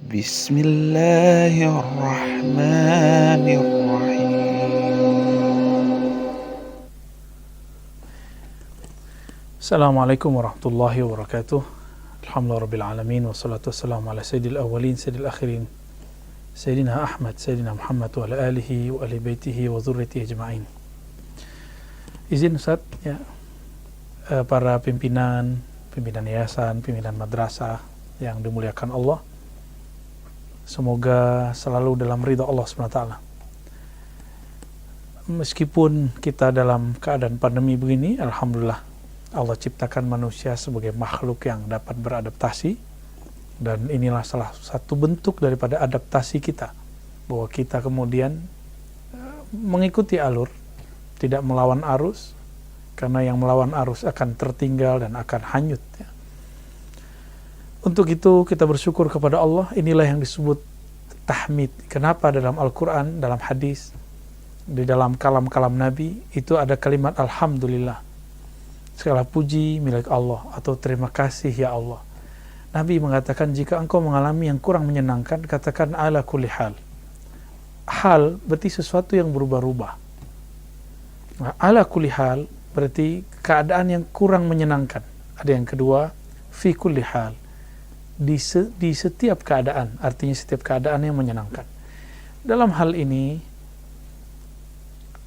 Bismillahirrahmanirrahim. Assalamualaikum warahmatullahi wabarakatuh. Alhamdulillah rabbil alamin, wassalatu wassalamu ala sayyidil awwalin sayyidil akhirin, Sayyidina Ahmad, Sayyidina Muhammad wa ala alihi wa ahli baitihi wa dzurriyyatihi ajma'in. Izin Ustaz ya, para pimpinan yayasan, pimpinan madrasah yang dimuliakan Allah, semoga selalu dalam ridha Allah SWT. Meskipun kita dalam keadaan pandemi begini, alhamdulillah Allah ciptakan manusia sebagai makhluk yang dapat beradaptasi, dan inilah salah satu bentuk daripada adaptasi kita, bahwa kita kemudian mengikuti alur, tidak melawan arus, karena yang melawan arus akan tertinggal dan akan hanyut ya. Untuk itu kita bersyukur kepada Allah. Inilah yang disebut tahmid. Kenapa dalam Al-Quran, dalam hadis, di dalam kalam-kalam Nabi itu ada kalimat Alhamdulillah, segala puji milik Allah, atau terima kasih ya Allah. Nabi mengatakan, jika engkau mengalami yang kurang menyenangkan, katakan ala kulli hal. Hal berarti sesuatu yang berubah-ubah. Nah, ala kulli hal berarti keadaan yang kurang menyenangkan. Ada yang kedua, fi kulli hal, di setiap keadaan, artinya setiap keadaan yang menyenangkan. Dalam hal ini,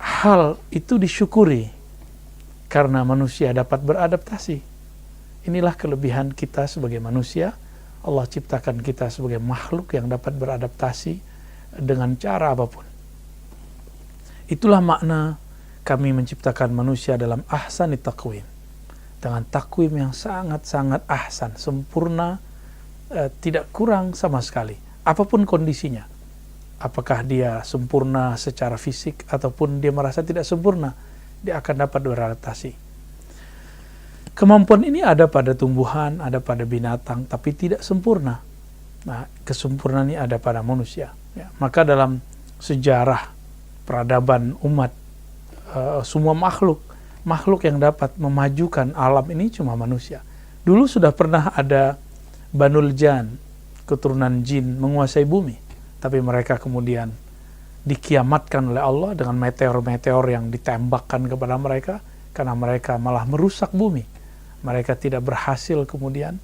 hal itu disyukuri karena manusia dapat beradaptasi. Inilah kelebihan kita sebagai manusia. Allah ciptakan kita sebagai makhluk yang dapat beradaptasi dengan cara apapun. Itulah makna kami menciptakan manusia dalam ahsani taqwim, dengan takwim yang sangat-sangat ahsan, sempurna, tidak kurang sama sekali, apapun kondisinya. Apakah dia sempurna secara fisik ataupun dia merasa tidak sempurna, dia akan dapat beradaptasi. Kemampuan ini ada pada tumbuhan, ada pada binatang, tapi tidak sempurna. Nah, kesempurnaan ini ada pada manusia ya. Maka dalam sejarah peradaban umat, semua makhluk yang dapat memajukan alam ini cuma manusia. Dulu sudah pernah ada Banul Jan, keturunan jin, menguasai bumi, tapi mereka kemudian dikiamatkan oleh Allah dengan meteor-meteor yang ditembakkan kepada mereka, karena mereka malah merusak bumi. Mereka tidak berhasil kemudian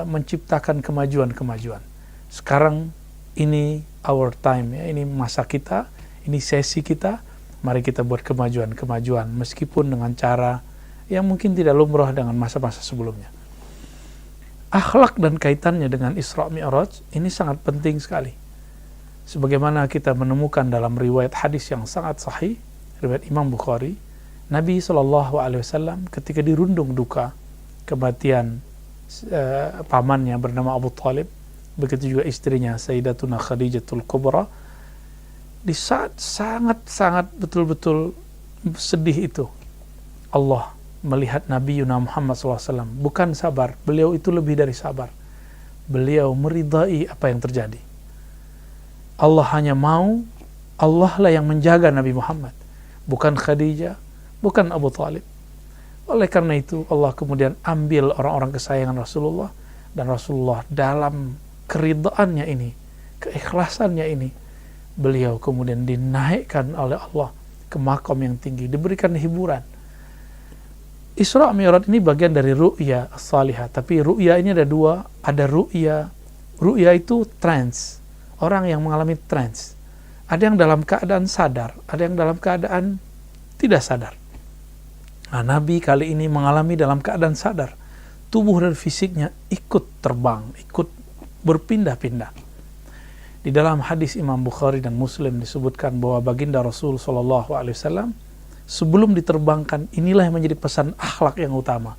menciptakan kemajuan-kemajuan. Sekarang ini our time ya, ini masa kita, ini sesi kita. Mari kita buat kemajuan-kemajuan, meskipun dengan cara yang mungkin tidak lumrah dengan masa-masa sebelumnya. Akhlak dan kaitannya dengan Isra Mi'raj ini sangat penting sekali. Sebagaimana kita menemukan dalam riwayat hadis yang sangat sahih, riwayat Imam Bukhari, Nabi SAW ketika dirundung duka kematian pamannya bernama Abu Talib, begitu juga istrinya Sayyidatuna Khadijatul Kubra, di saat sangat-sangat betul-betul sedih itu, Allah melihat Nabi Muhammad SAW bukan sabar, beliau itu lebih dari sabar. Beliau meridai apa yang terjadi. Allah hanya mau, Allah lah yang menjaga Nabi Muhammad, bukan Khadijah, bukan Abu Talib. Oleh karena itu Allah kemudian ambil orang-orang kesayangan Rasulullah, dan Rasulullah dalam keridaannya ini, keikhlasannya ini, beliau kemudian dinaikkan oleh Allah ke makam yang tinggi, diberikan hiburan. Isra Mi'raj ini bagian dari ru'ya salihah, tapi ru'ya ini ada dua. Ada ru'ya itu trance, orang yang mengalami trance. Ada yang dalam keadaan sadar, ada yang dalam keadaan tidak sadar. Nah, Nabi kali ini mengalami dalam keadaan sadar. Tubuh dan fisiknya ikut terbang, ikut berpindah-pindah. Di dalam hadis Imam Bukhari dan Muslim disebutkan bahwa baginda Rasul SAW sebelum diterbangkan, inilah yang menjadi pesan akhlak yang utama.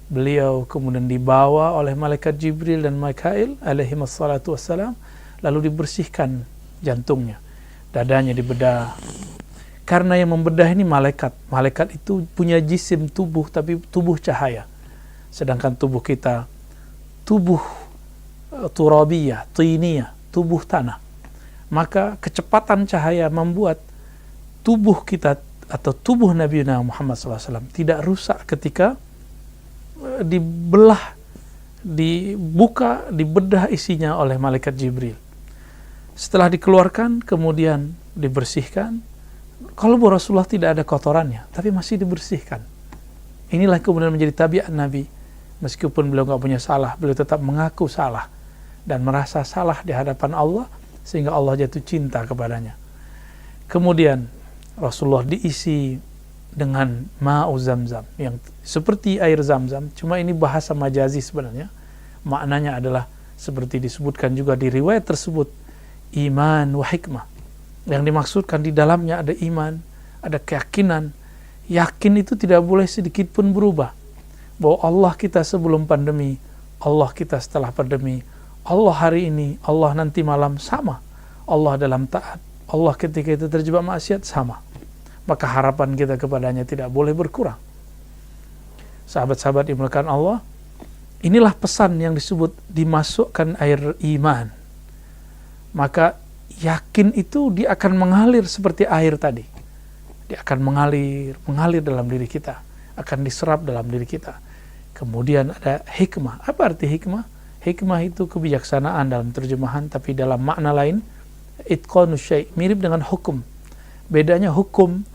Beliau kemudian dibawa oleh malaikat Jibril dan Mikail alaihimassalatu wassalam, lalu dibersihkan jantungnya, dadanya dibedah. Karena yang membedah ini malaikat. Malaikat itu punya jisim tubuh, tapi tubuh cahaya. Sedangkan tubuh kita, tubuh turabiyah, tiniyah, tubuh tanah. Maka kecepatan cahaya membuat tubuh kita atau tubuh Nabi Muhammad SAW tidak rusak ketika dibelah dibuka, dibedah isinya oleh malaikat Jibril. Setelah dikeluarkan, kemudian dibersihkan. Kalbu Rasulullah tidak ada kotorannya, tapi masih dibersihkan. Inilah kemudian menjadi tabiat Nabi. Meskipun beliau nggak punya salah, beliau tetap mengaku salah dan merasa salah di hadapan Allah, sehingga Allah jatuh cinta kepadanya. Kemudian Rasulullah diisi dengan ma'u zamzam, yang seperti air zamzam, cuma ini bahasa majazi sebenarnya. Maknanya adalah seperti disebutkan juga di riwayat tersebut, iman wa hikmah. Yang dimaksudkan di dalamnya ada iman, ada keyakinan. Yakin itu tidak boleh sedikit pun berubah, bahwa Allah kita sebelum pandemi, Allah kita setelah pandemi, Allah hari ini, Allah nanti malam sama, Allah dalam taat, Allah ketika itu terjebak maksiat sama. Maka harapan kita kepadanya tidak boleh berkurang. Sahabat-sahabat dimulakan Allah, inilah pesan yang disebut dimasukkan air iman. Maka yakin itu dia akan mengalir seperti air tadi. Dia akan mengalir dalam diri kita, akan diserap dalam diri kita. Kemudian ada hikmah. Apa arti hikmah? Hikmah itu kebijaksanaan dalam terjemahan, tapi dalam makna lain, itqanu syai', mirip dengan hukum. Bedanya hukum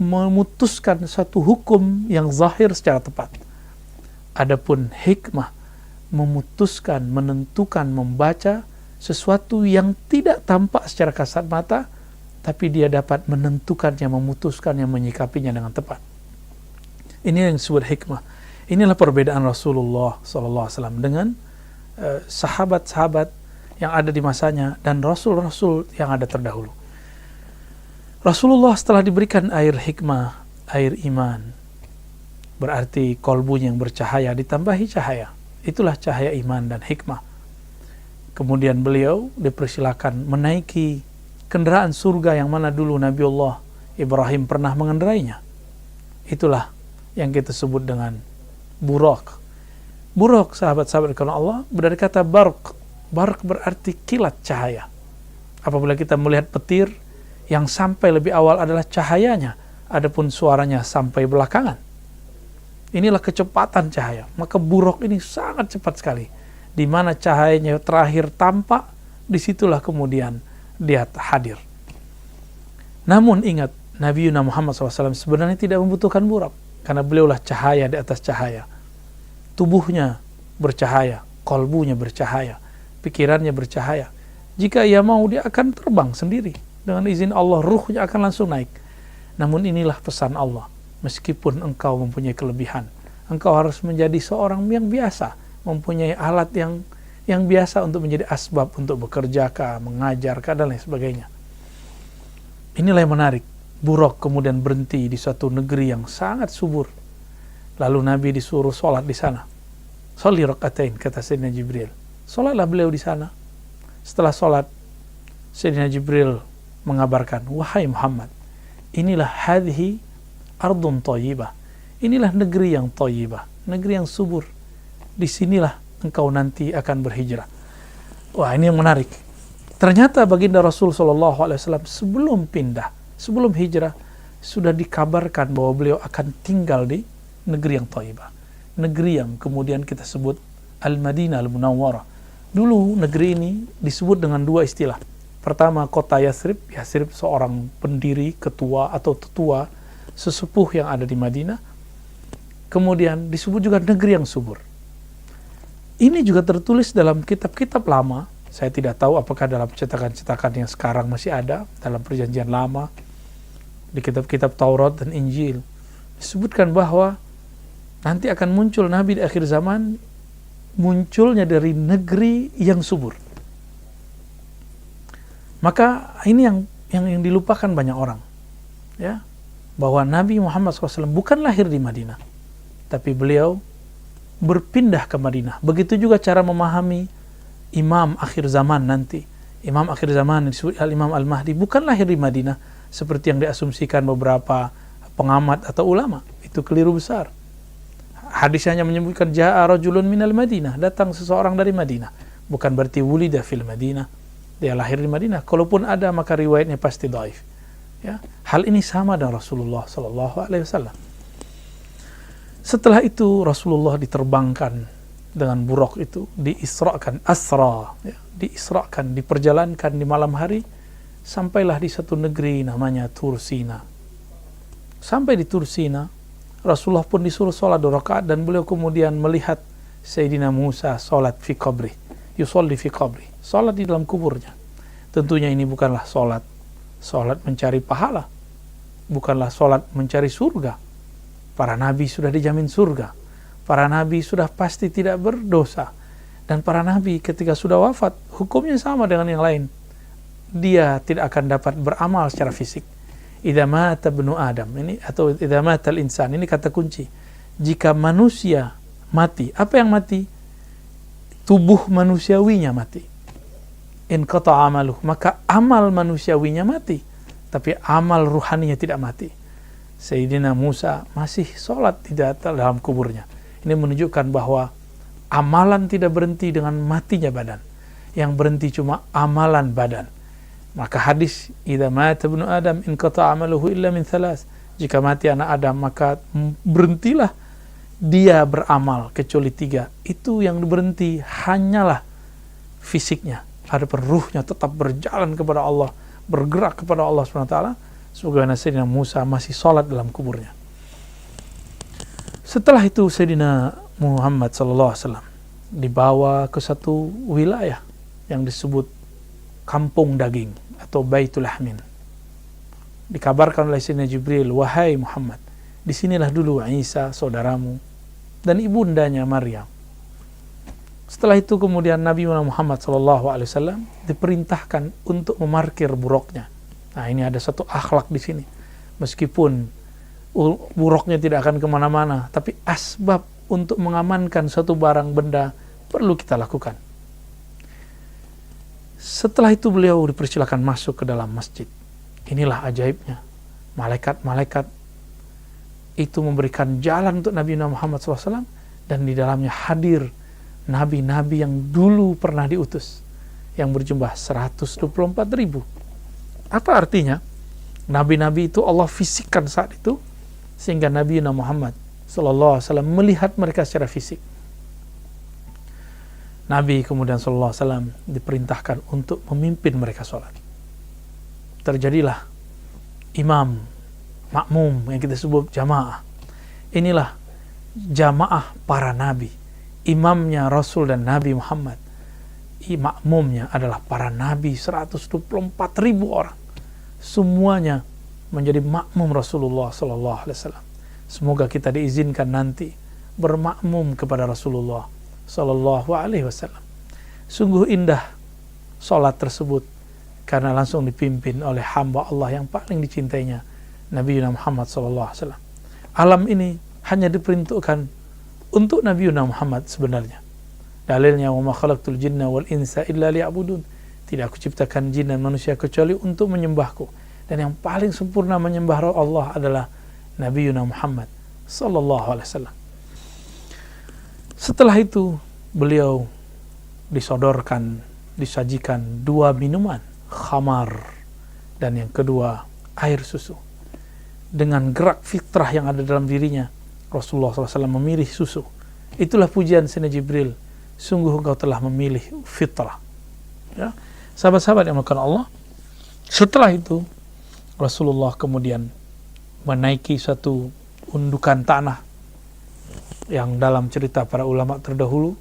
memutuskan satu hukum yang zahir secara tepat. Adapun hikmah memutuskan, menentukan, membaca sesuatu yang tidak tampak secara kasat mata, tapi dia dapat menentukannya, memutuskannya, menyikapinya dengan tepat. Ini yang disebut hikmah. Inilah perbedaan Rasulullah SAW dengan sahabat-sahabat yang ada di masanya dan rasul-rasul yang ada terdahulu. Rasulullah setelah diberikan air hikmah, air iman, berarti kolbunya yang bercahaya ditambahi cahaya. Itulah cahaya iman dan hikmah. Kemudian beliau dipersilakan menaiki kendaraan surga yang mana dulu Nabiullah Ibrahim pernah mengendarainya. Itulah yang kita sebut dengan Buraq. Buraq, sahabat-sahabat karena Allah, dari kata barq. Barq berarti kilat cahaya. Apabila kita melihat petir, yang sampai lebih awal adalah cahayanya, adapun suaranya sampai belakangan. Inilah kecepatan cahaya. Maka Buraq ini sangat cepat sekali. Di mana cahayanya terakhir tampak, disitulah kemudian dia hadir. Namun ingat, Nabi Muhammad SAW sebenarnya tidak membutuhkan Buraq, karena beliaulah cahaya di atas cahaya. Tubuhnya bercahaya, kolbunya bercahaya, pikirannya bercahaya. Jika ia mau, dia akan terbang sendiri. Dengan izin Allah, ruhnya akan langsung naik. Namun inilah pesan Allah. Meskipun engkau mempunyai kelebihan, engkau harus menjadi seorang yang biasa, mempunyai alat yang biasa untuk menjadi asbab untuk bekerja kah, mengajar kah, dan lain sebagainya. Inilah yang menarik. Buraq kemudian berhenti di suatu negeri yang sangat subur. Lalu Nabi disuruh sholat di sana. Sholli rakaatain, kata Sayyidina Jibril. Sholatlah beliau di sana. Setelah sholat, Sayyidina Jibril mengabarkan, wahai Muhammad, inilah hadhi ardun thayyibah. Inilah negeri yang thayyibah, negeri yang subur. Disinilah engkau nanti akan berhijrah. Wah, ini yang menarik. Ternyata baginda Rasul SAW sebelum pindah, sebelum hijrah, sudah dikabarkan bahwa beliau akan tinggal di negeri yang thayyibah. Negeri yang kemudian kita sebut Al-Madinah Al-Munawwarah. Dulu negeri ini disebut dengan dua istilah. Pertama, kota Yathrib. Yathrib seorang pendiri, ketua atau tetua, sesepuh yang ada di Madinah. Kemudian disebut juga negeri yang subur. Ini juga tertulis dalam kitab-kitab lama. Saya tidak tahu apakah dalam cetakan-cetakan yang sekarang masih ada, dalam perjanjian lama, di kitab-kitab Taurat dan Injil. Disebutkan bahwa nanti akan muncul Nabi di akhir zaman, munculnya dari negeri yang subur. Maka ini yang dilupakan banyak orang, ya, bahwa Nabi Muhammad SAW bukan lahir di Madinah, tapi beliau berpindah ke Madinah. Begitu juga cara memahami imam akhir zaman nanti. Imam akhir zaman disebut Al-Imam Al-Mahdi bukan lahir di Madinah seperti yang diasumsikan beberapa pengamat atau ulama. Itu keliru besar. Hadis hanya menyebutkan ja'a rajulun minal Madinah, datang seseorang dari Madinah. Bukan berarti wulida fil Madinah, dia lahir di Madinah. Kalaupun ada, maka riwayatnya pasti dhaif. Ya, hal ini sama dengan Rasulullah SAW. Setelah itu Rasulullah diterbangkan dengan buraq itu, diisrakan, diisrakan, diperjalankan di malam hari, sampailah di satu negeri namanya Tursina. Sampai di Tursina, Rasulullah pun disuruh sholat 2 rakaat, dan beliau kemudian melihat Sayyidina Musa sholat fi qabri, yusolli fi qabri, sholat di dalam kuburnya. Tentunya ini bukanlah sholat mencari pahala, bukanlah sholat mencari surga. Para nabi sudah dijamin surga, para nabi sudah pasti tidak berdosa, dan para nabi ketika sudah wafat hukumnya sama dengan yang lain, dia tidak akan dapat beramal secara fisik. Idza mata ibnu Adam, ini atau idza mata al-insan, ini kata kunci. Jika manusia mati, apa yang mati? Tubuh manusiawinya mati. In qata'a amaluh, maka amal manusiawinya mati, tapi amal ruhaninya tidak mati. Sayyidina Musa masih sholat di dalam kuburnya. Ini menunjukkan bahwa amalan tidak berhenti dengan matinya badan, yang berhenti cuma amalan badan. Maka hadis, idza mata ibnu Adam in qata'a amaluhu illa min 3. Jika mati anak Adam, maka berhentilah dia beramal kecuali 3. Itu yang berhenti hanyalah fisiknya. Adapun ruhnya tetap berjalan kepada Allah, bergerak kepada Allah SWT, sebagaimana Sayyidina Musa masih sholat dalam kuburnya. Setelah itu Sayyidina Muhammad SAW dibawa ke satu wilayah yang disebut Kampung Daging atau Baitul Lahmin. Dikabarkan oleh Sayyidina Jibril, wahai Muhammad, disinilah dulu Isa saudaramu dan ibundanya Maryam. Setelah itu kemudian Nabi Muhammad SAW diperintahkan untuk memarkir buraqnya. Nah, ini ada satu akhlak di sini. Meskipun buraqnya tidak akan kemana-mana, tapi asbab untuk mengamankan satu barang benda perlu kita lakukan. Setelah itu beliau dipersilakan masuk ke dalam masjid. Inilah ajaibnya. Malaikat-malaikat itu memberikan jalan untuk Nabi Muhammad SAW, dan di dalamnya hadir nabi-nabi yang dulu pernah diutus, yang berjumlah 124.000. Apa artinya? Nabi-nabi itu Allah fisikkan saat itu, sehingga Nabi Muhammad SAW melihat mereka secara fisik. Nabi kemudian SAW diperintahkan untuk memimpin mereka sholat. Terjadilah imam, makmum, yang kita sebut jamaah. Inilah jamaah para nabi. Imamnya Rasul dan Nabi Muhammad. Makmumnya adalah para nabi, 124.000 orang. Semuanya menjadi makmum Rasulullah SAW. Semoga kita diizinkan nanti bermakmum kepada Rasulullah SAW. Sungguh indah sholat tersebut, karena langsung dipimpin oleh hamba Allah yang paling dicintainya, Nabi Muhammad SAW. Alam ini hanya diperuntukkan untuk Nabi Muhammad sebenarnya. Dalilnya, wa ma khalaqtul jinna wal insa illa liya'budun. Tidak aku ciptakan jin dan manusia kecuali untuk menyembahku. Dan yang paling sempurna menyembah Allah adalah Nabi Muhammad sallallahu alaihi wasallam. Setelah itu beliau disodorkan, disajikan 2 minuman, khamar, dan yang kedua air susu. Dengan gerak fitrah yang ada dalam dirinya, Rasulullah SAW memilih susu. Itulah pujian Sayyidina Jibril, sungguh engkau telah memilih fitrah. Ya, sahabat-sahabat yang melakukan Allah. Setelah itu Rasulullah kemudian menaiki satu undukan tanah, yang dalam cerita para ulama terdahulu,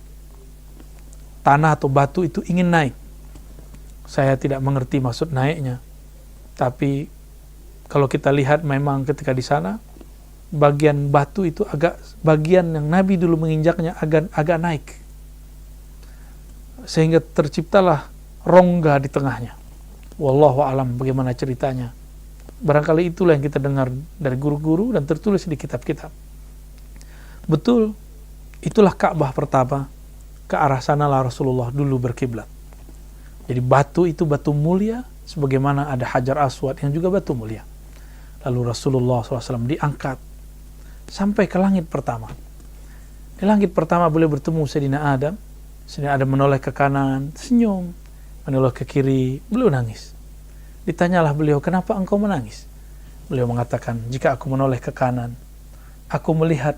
tanah atau batu itu ingin naik. Saya tidak mengerti maksud naiknya, tapi kalau kita lihat memang ketika di sana bagian batu itu bagian yang Nabi dulu menginjaknya agak naik, sehingga terciptalah rongga di tengahnya. Wallahu alam bagaimana ceritanya. Barangkali itulah yang kita dengar dari guru-guru dan tertulis di kitab-kitab. Betul, itulah Ka'bah pertama. Ke arah sanalah Rasulullah dulu berkiblat. Jadi batu itu batu mulia, sebagaimana ada Hajar Aswad yang juga batu mulia. Lalu Rasulullah SAW diangkat sampai ke langit pertama. Di langit pertama beliau bertemu Sayyidina Adam. Sayyidina Adam menoleh ke kanan, senyum. Menoleh ke kiri, beliau nangis. Ditanyalah beliau, kenapa engkau menangis? Beliau mengatakan, jika aku menoleh ke kanan, aku melihat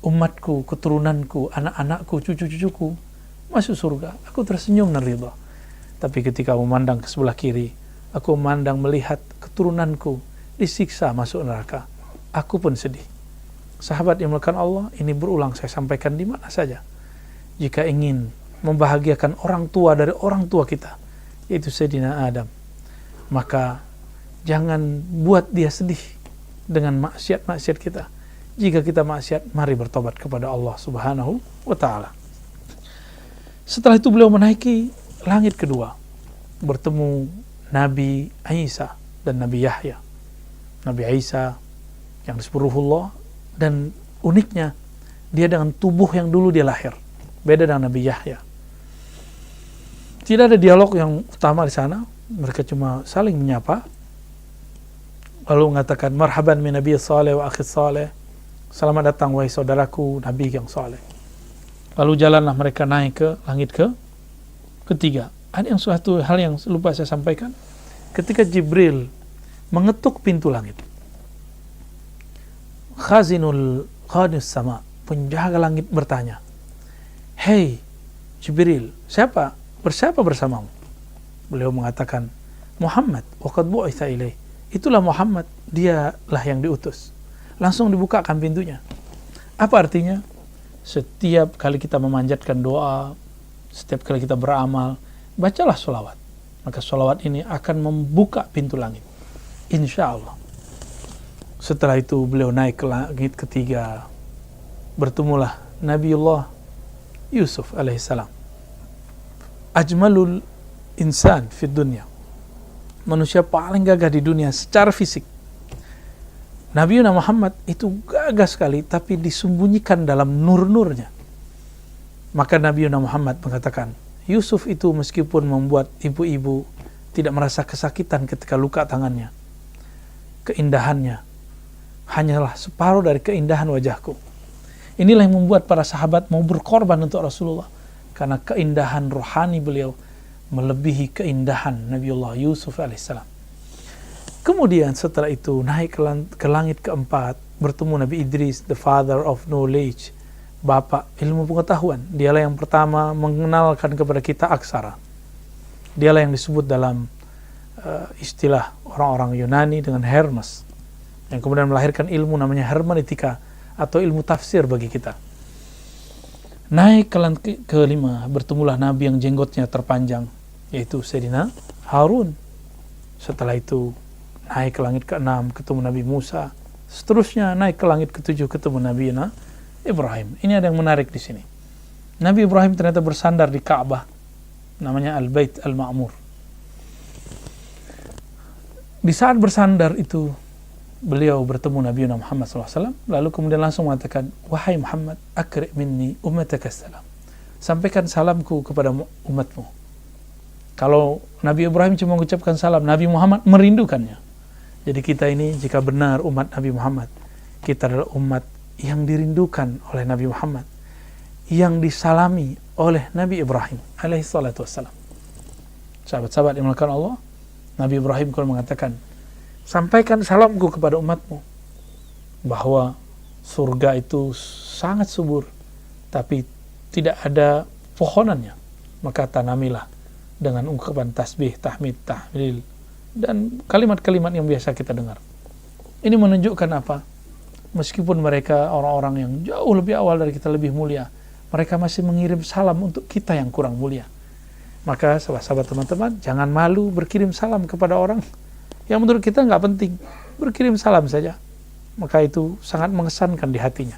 umatku, keturunanku, anak-anakku, cucu-cucuku masuk surga. Aku tersenyum dan ridha. Tapi ketika memandang ke sebelah kiri, aku memandang melihat keturunanku disiksa masuk neraka. Aku pun sedih. Sahabat yang melakukan Allah, ini berulang saya sampaikan di mana saja. Jika ingin membahagiakan orang tua dari orang tua kita, yaitu Sayyidina Adam, maka jangan buat dia sedih dengan maksiat-maksiat kita. Jika kita maksiat, mari bertobat kepada Allah Subhanahu wa ta'ala. Setelah itu beliau menaiki langit kedua, bertemu Nabi Isa dan Nabi Yahya. Nabi Isa yang disebut Ruhullah, dan uniknya dia dengan tubuh yang dulu dia lahir, beda dengan Nabi Yahya. Tidak ada dialog yang utama di sana, mereka cuma saling menyapa, lalu mengatakan marhaban min nabiy saleh wa akhi saleh, selamat datang wahai saudaraku nabi yang saleh. Lalu jalanlah mereka naik ke langit ketiga. Ada suatu hal yang lupa saya sampaikan. Ketika Jibril mengetuk pintu langit, khazinul sama, penjaga langit bertanya, "Hei Jibril, bersiapa bersamamu?" Beliau mengatakan, "Muhammad, wa qad bu'itsa ilaih." Itulah Muhammad, dialah yang diutus. Langsung dibukakan pintunya. Apa artinya? Setiap kali kita memanjatkan doa, setiap kali kita beramal, bacalah sholawat. Maka sholawat ini akan membuka pintu langit, insya Allah. Setelah itu beliau naik ke langit ketiga, bertemulah Nabiullah Yusuf alaihissalam, ajmalul insan fid dunya, manusia paling gagah di dunia secara fisik. Nabi Muhammad itu gagah sekali, tapi disembunyikan dalam nur-nurnya. Maka Nabi Muhammad mengatakan, Yusuf itu meskipun membuat ibu-ibu tidak merasa kesakitan ketika luka tangannya, keindahannya hanyalah separuh dari keindahan wajahku. Inilah yang membuat para sahabat mau berkorban untuk Rasulullah, karena keindahan rohani beliau melebihi keindahan Nabiullah Yusuf alaihissalam. Kemudian setelah itu naik ke langit keempat, bertemu Nabi Idris, the father of knowledge, bapak ilmu pengetahuan. Dialah yang pertama mengenalkan kepada kita aksara. Dialah yang disebut dalam istilah orang-orang Yunani dengan Hermes, yang kemudian melahirkan ilmu namanya hermeneutika atau ilmu tafsir bagi kita. Naik ke langit kelima, bertemulah Nabi yang jenggotnya terpanjang, yaitu Sayyidina Harun. Setelah itu naik ke langit ke-6, ketemu Nabi Musa. Seterusnya naik ke langit ke-7, ketemu Nabi Ibrahim. Ini ada yang menarik di sini. Nabi Ibrahim ternyata bersandar di Ka'bah, namanya Al-Bait Al-Ma'mur. Di saat bersandar itu, beliau bertemu Nabi Muhammad SAW, lalu kemudian langsung mengatakan, "Wahai Muhammad, akri' minni ummataka salam." Sampaikan salamku kepada umatmu. Kalau Nabi Ibrahim cuma mengucapkan salam, Nabi Muhammad merindukannya. Jadi kita ini jika benar umat Nabi Muhammad, kita adalah umat yang dirindukan oleh Nabi Muhammad, yang disalami oleh Nabi Ibrahim alaihi salatu wassalam. Sahabat-sahabat yang melakukan Allah, Nabi Ibrahim kalau mengatakan, sampaikan salamku kepada umatmu, bahwa surga itu sangat subur, tapi tidak ada pohonannya. Maka tanamilah dengan ungkapan tasbih, tahmid, tahlil, dan kalimat-kalimat yang biasa kita dengar. Ini menunjukkan apa? Meskipun mereka orang-orang yang jauh lebih awal dari kita, lebih mulia, mereka masih mengirim salam untuk kita yang kurang mulia. Maka sahabat-sahabat teman-teman, jangan malu berkirim salam kepada orang yang menurut kita nggak penting. Berkirim salam saja, maka itu sangat mengesankan di hatinya.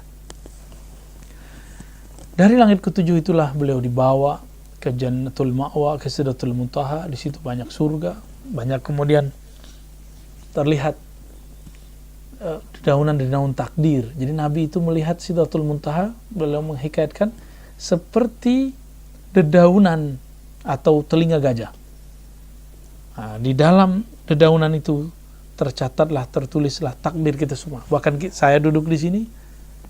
Dari langit ke-7 itulah beliau dibawa ke Jannatul Ma'wa, ke Sidratul Muntaha. Di situ banyak surga, banyak kemudian terlihat dedaunan-dedaunan takdir. Jadi Nabi itu melihat Sidratul Muntaha, beliau menghikayatkan seperti dedaunan atau telinga gajah. Nah, di dalam dedaunan itu tercatatlah, tertulislah takdir kita semua. Bahkan saya duduk di sini,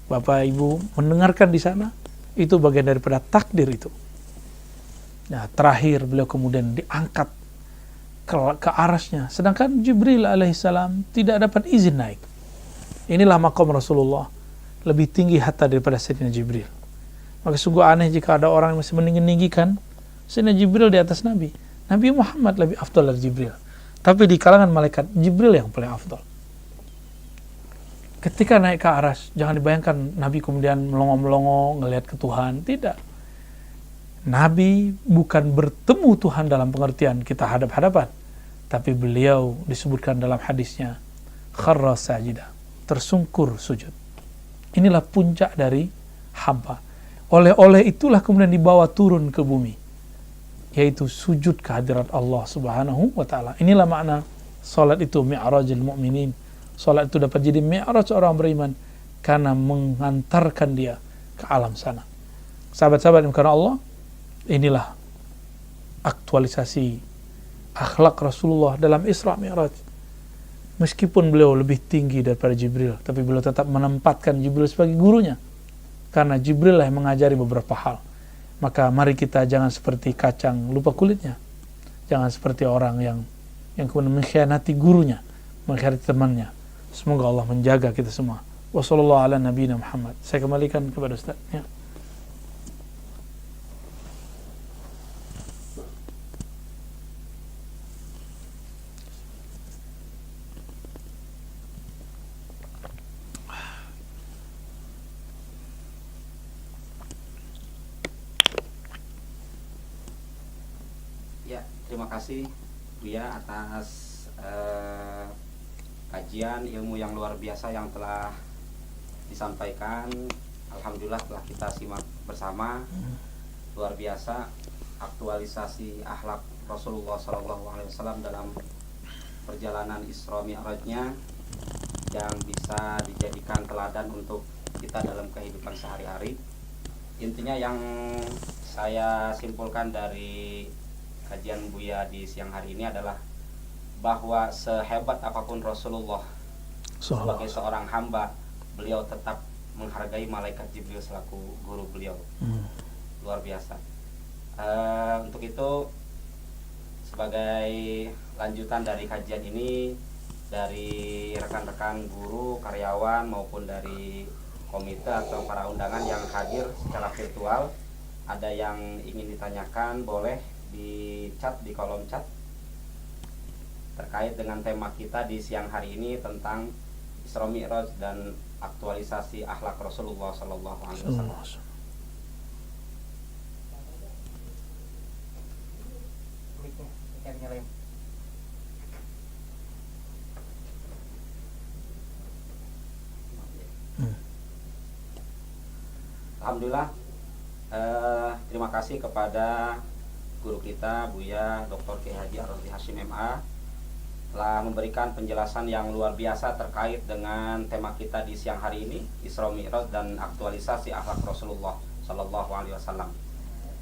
Bapak Ibu mendengarkan di sana, itu bagian daripada takdir itu. Nah, terakhir beliau kemudian diangkat ke arasnya, sedangkan Jibril alaihissalam tidak dapat izin naik. Inilah maqam Rasulullah. lebih tinggi hatta daripada Sayyidina Jibril. Maka sungguh aneh jika ada orang yang masih meninggi-ninggikan Sayyidina Jibril di atas Nabi. Nabi Muhammad lebih afdal dari Jibril. Tapi di kalangan malaikat, Jibril yang paling afdal. Ketika naik ke aras, jangan dibayangkan Nabi kemudian melongo-melongo ngelihat ke Tuhan. Tidak. Nabi bukan bertemu Tuhan dalam pengertian kita hadap-hadapan, tapi beliau disebutkan dalam hadisnya kharra sajida, tersungkur sujud. Inilah puncak dari hamba. Oleh itulah kemudian dibawa turun ke bumi, yaitu sujud kehadirat Allah Subhanahu wa taala. Inilah makna salat itu mi'rajul mu'minin. Salat itu dapat jadi mi'raj orang beriman karena mengantarkan dia ke alam sana. Sahabat-sahabat yang karena Allah, inilah aktualisasi akhlak Rasulullah dalam Isra Mi'raj. Meskipun beliau lebih tinggi daripada Jibril, tapi beliau tetap menempatkan Jibril sebagai gurunya. Karena Jibril lah yang mengajari beberapa hal. Maka mari kita jangan seperti kacang lupa kulitnya. Jangan seperti orang yang kemudian mengkhianati gurunya, mengkhianati temannya. Semoga Allah menjaga kita semua. Wassallallahu ala nabiyina Muhammad. Saya kembalikan kepada Ustaz. Ya. Terima kasih Buya atas kajian ilmu yang luar biasa yang telah disampaikan. Alhamdulillah telah kita simak bersama. Luar biasa aktualisasi akhlak Rasulullah SAW dalam perjalanan Isra Mi'rajnya yang bisa dijadikan teladan untuk kita dalam kehidupan sehari-hari. Intinya yang saya simpulkan dari kajian Buya di siang hari ini adalah bahwa sehebat apapun Rasulullah sebagai seorang hamba, beliau tetap menghargai malaikat Jibril selaku guru beliau. Luar biasa. Untuk itu, sebagai lanjutan dari kajian ini, dari rekan-rekan guru, karyawan maupun dari komite atau para undangan yang hadir secara virtual, ada yang ingin ditanyakan boleh di chat, di kolom chat terkait dengan tema kita di siang hari ini tentang Isra Mi'raj dan aktualisasi akhlak Rasulullah Sallallahu Alaihi Wasallam. Alhamdulillah, terima kasih kepada guru kita Buya Dr. Kiai Haji Ar-Razi Hashim MA telah memberikan penjelasan yang luar biasa terkait dengan tema kita di siang hari ini, Isra Mi'raj dan aktualisasi akhlak Rasulullah Sallallahu Alaihi Wasallam.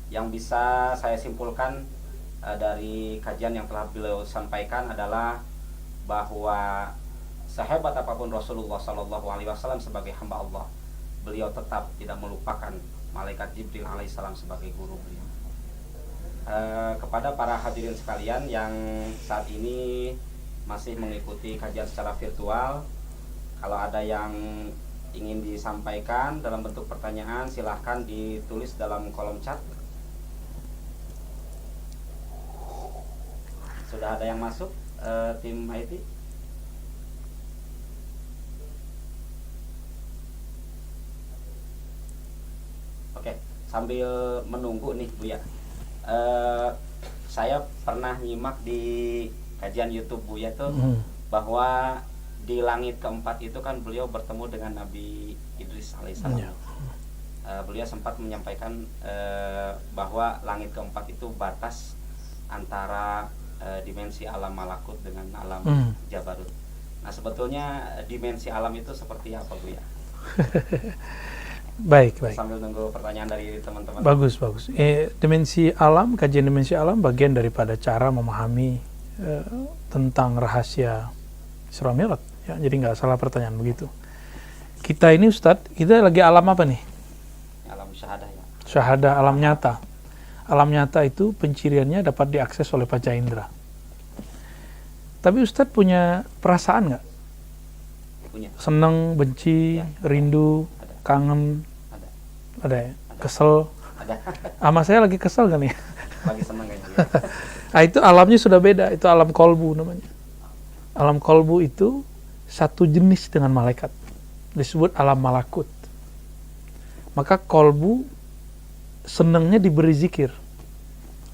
Yang bisa saya simpulkan dari kajian yang telah beliau sampaikan adalah bahwa sehebat apapun Rasulullah Sallallahu Alaihi Wasallam sebagai hamba Allah, beliau tetap tidak melupakan malaikat Jibril alaihissalam sebagai guru beliau. Kepada para hadirin sekalian yang saat ini masih mengikuti kajian secara virtual, kalau ada yang ingin disampaikan dalam bentuk pertanyaan, silahkan ditulis dalam kolom chat. Sudah ada yang masuk, tim IT? Oke, sambil menunggu nih Buya, saya pernah nyimak di kajian YouTube Buya tuh bahwa di langit keempat itu kan beliau bertemu dengan Nabi Idris alaihissalam. Beliau sempat menyampaikan bahwa langit keempat itu batas antara dimensi alam malakut dengan alam jabarut. Nah, sebetulnya dimensi alam itu seperti apa Buya? Baik. Sambil nunggu pertanyaan dari teman-teman. Bagus. Dimensi alam, kajian dimensi alam bagian daripada cara memahami tentang rahasia Isra Mi'raj. Ya, jadi nggak salah pertanyaan begitu. Kita ini Ustadz, kita lagi alam apa nih? Alam syahadah ya. Syahadah, alam nyata. Alam nyata itu penciriannya dapat diakses oleh panca indera. Tapi Ustadz punya perasaan nggak? Punya. Senang, benci, ya, rindu. ada. kangen, Ada. ada ya, kesel. Ada. Sama saya lagi kesel kan ya. Lagi seneng kayaknya. Nah, itu alamnya sudah beda, itu alam kolbu namanya. Alam kolbu itu satu jenis dengan malaikat, disebut alam malakut. Maka kolbu senangnya diberi zikir.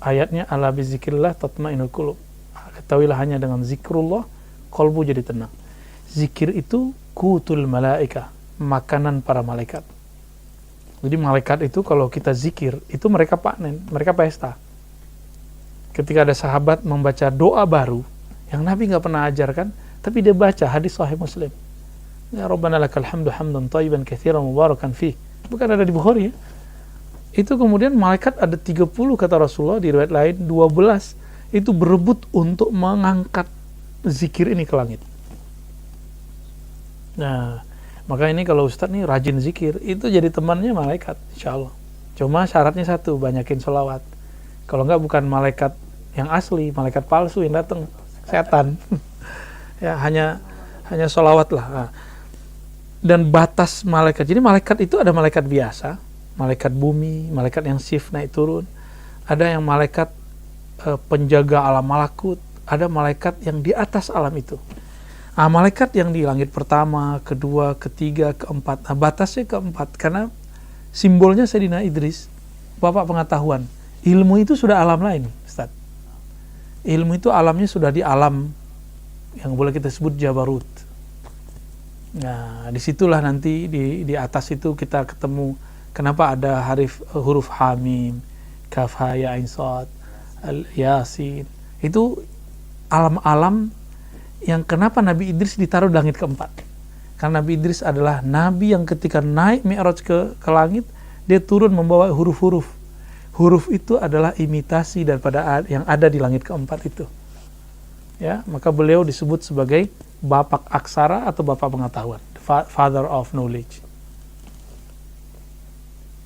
Ayatnya ala bizikrillah tatmainul qulub. Ketahuilah hanya dengan zikrullah kolbu jadi tenang. Zikir itu kutul malaika, makanan para malaikat. Jadi malaikat itu kalau kita zikir, itu mereka panen, mereka pesta. Ketika ada sahabat membaca doa baru yang Nabi nggak pernah ajarkan, tapi dia baca hadis Sahih Muslim. Ya Rabbana lakal hamdu hamdan thayyiban katsiran mubarakan fi. Bukan ada di Bukhari ya. Itu kemudian malaikat ada 30 kata Rasulullah, di riwayat lain 12 itu berebut untuk mengangkat zikir ini ke langit. Nah, maka ini kalau Ustadz nih rajin zikir, itu jadi temannya malaikat, insya Allah. Cuma syaratnya satu, banyakin sholawat. Kalau enggak bukan malaikat yang asli, malaikat palsu yang datang, setan. Ya hanya sholawat lah. Nah, dan batas malaikat, jadi malaikat itu ada malaikat biasa, malaikat bumi, malaikat yang shift naik turun, ada yang malaikat penjaga alam malakut, ada malaikat yang di atas alam itu. Nah, malaikat yang di langit pertama, kedua, ketiga, keempat. Nah, batasnya keempat karena simbolnya Sayyidina Idris, bapak pengetahuan. Ilmu itu sudah alam lain, Ustaz. Ilmu itu alamnya sudah di alam yang boleh kita sebut Jabarut. Nah, disitulah nanti di atas itu kita ketemu kenapa ada huruf Hamim, Kaf Ha Ya Ain Shad, Al Yasin. Itu alam-alam yang kenapa Nabi Idris ditaruh di langit keempat. Karena Nabi Idris adalah Nabi yang ketika naik Mi'raj ke langit, dia turun membawa huruf-huruf. Huruf itu adalah imitasi daripada yang ada di langit keempat itu. Ya, maka beliau disebut sebagai bapak aksara atau bapak pengetahuan, father of knowledge.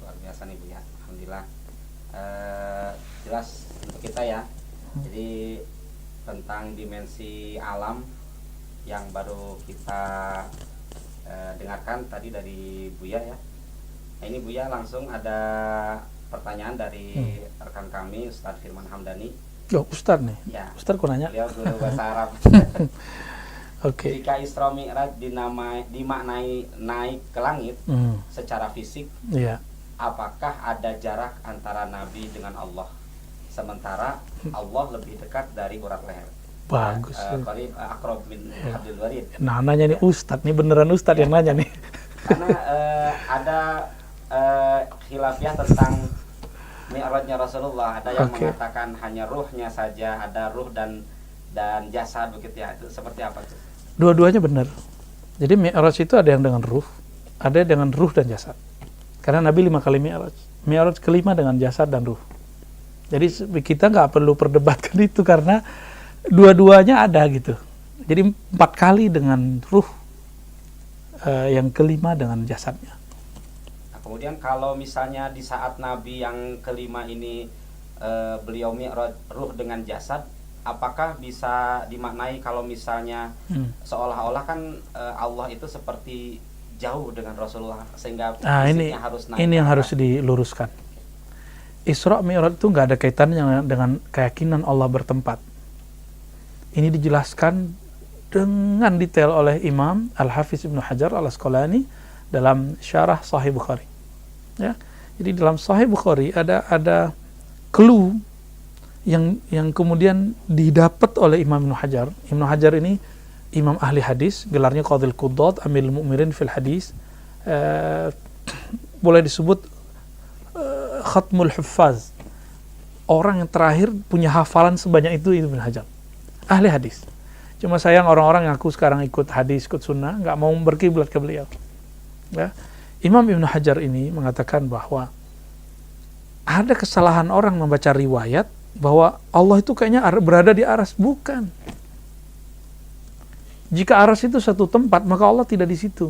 Luar biasa nih Bu ya, alhamdulillah. Jelas untuk kita ya. Jadi tentang dimensi alam yang baru kita dengarkan tadi dari Buya ya. Nah, ini Buya langsung ada pertanyaan dari rekan kami Ustadz Firman Hamdani. Oh, Ustadz nih. Ya. Ustadz kok nanya? Beliau guru bahasa Arab. Oke. Jika Isra Mi'raj dimaknai naik ke langit secara fisik, Iya. apakah ada jarak antara Nabi dengan Allah? Sementara Allah lebih dekat dari urat leher. Bagus. Qarib aqrab min hablil warid. Nah, nanya nih Ustadz, nih beneran Ustadz yang nanya nih. Karena ada khilafiyah tentang Mi'rajnya Rasulullah. Ada yang mengatakan hanya ruhnya saja, ada ruh dan jasad begitu ya. Itu seperti apa tuh? Dua-duanya benar. Jadi Mi'raj itu ada yang dengan ruh, ada dengan ruh dan jasad. Karena Nabi 5 kali Mi'raj. Mi'raj kelima dengan jasad dan ruh. Jadi kita nggak perlu perdebatkan itu karena dua-duanya ada gitu. Jadi 4 kali dengan ruh, yang kelima dengan jasadnya. Nah, kemudian kalau misalnya di saat Nabi yang kelima ini beliau Mi'raj ruh dengan jasad, apakah bisa dimaknai kalau misalnya seolah-olah kan Allah itu seperti jauh dengan Rasulullah sehingga fisiknya harus naik. Ini yang harus diluruskan. Isra Mi'raj itu nggak ada kaitannya dengan keyakinan Allah bertempat. Ini dijelaskan dengan detail oleh Imam Al-Hafiz Ibnu Hajar Al-Asqalani dalam syarah Sahih Bukhari. Ya. Jadi dalam Sahih Bukhari ada clue yang kemudian didapat oleh Imam Ibnu Hajar. Ibnu Hajar ini imam ahli hadis, gelarnya Qadhil Quddad, Amirul Mu'minin fil hadis. Boleh disebut Khatmul Huffaz. Orang yang terakhir punya hafalan sebanyak itu Ibnu Hajar. Ahli hadis. Cuma sayang orang-orang yang aku sekarang ikut hadis, ikut sunnah, nggak mau berkiblat ke beliau. Ya. Imam Ibnu Hajar ini mengatakan bahwa ada kesalahan orang membaca riwayat bahwa Allah itu kayaknya berada di aras. Bukan. Jika aras itu satu tempat, maka Allah tidak di situ.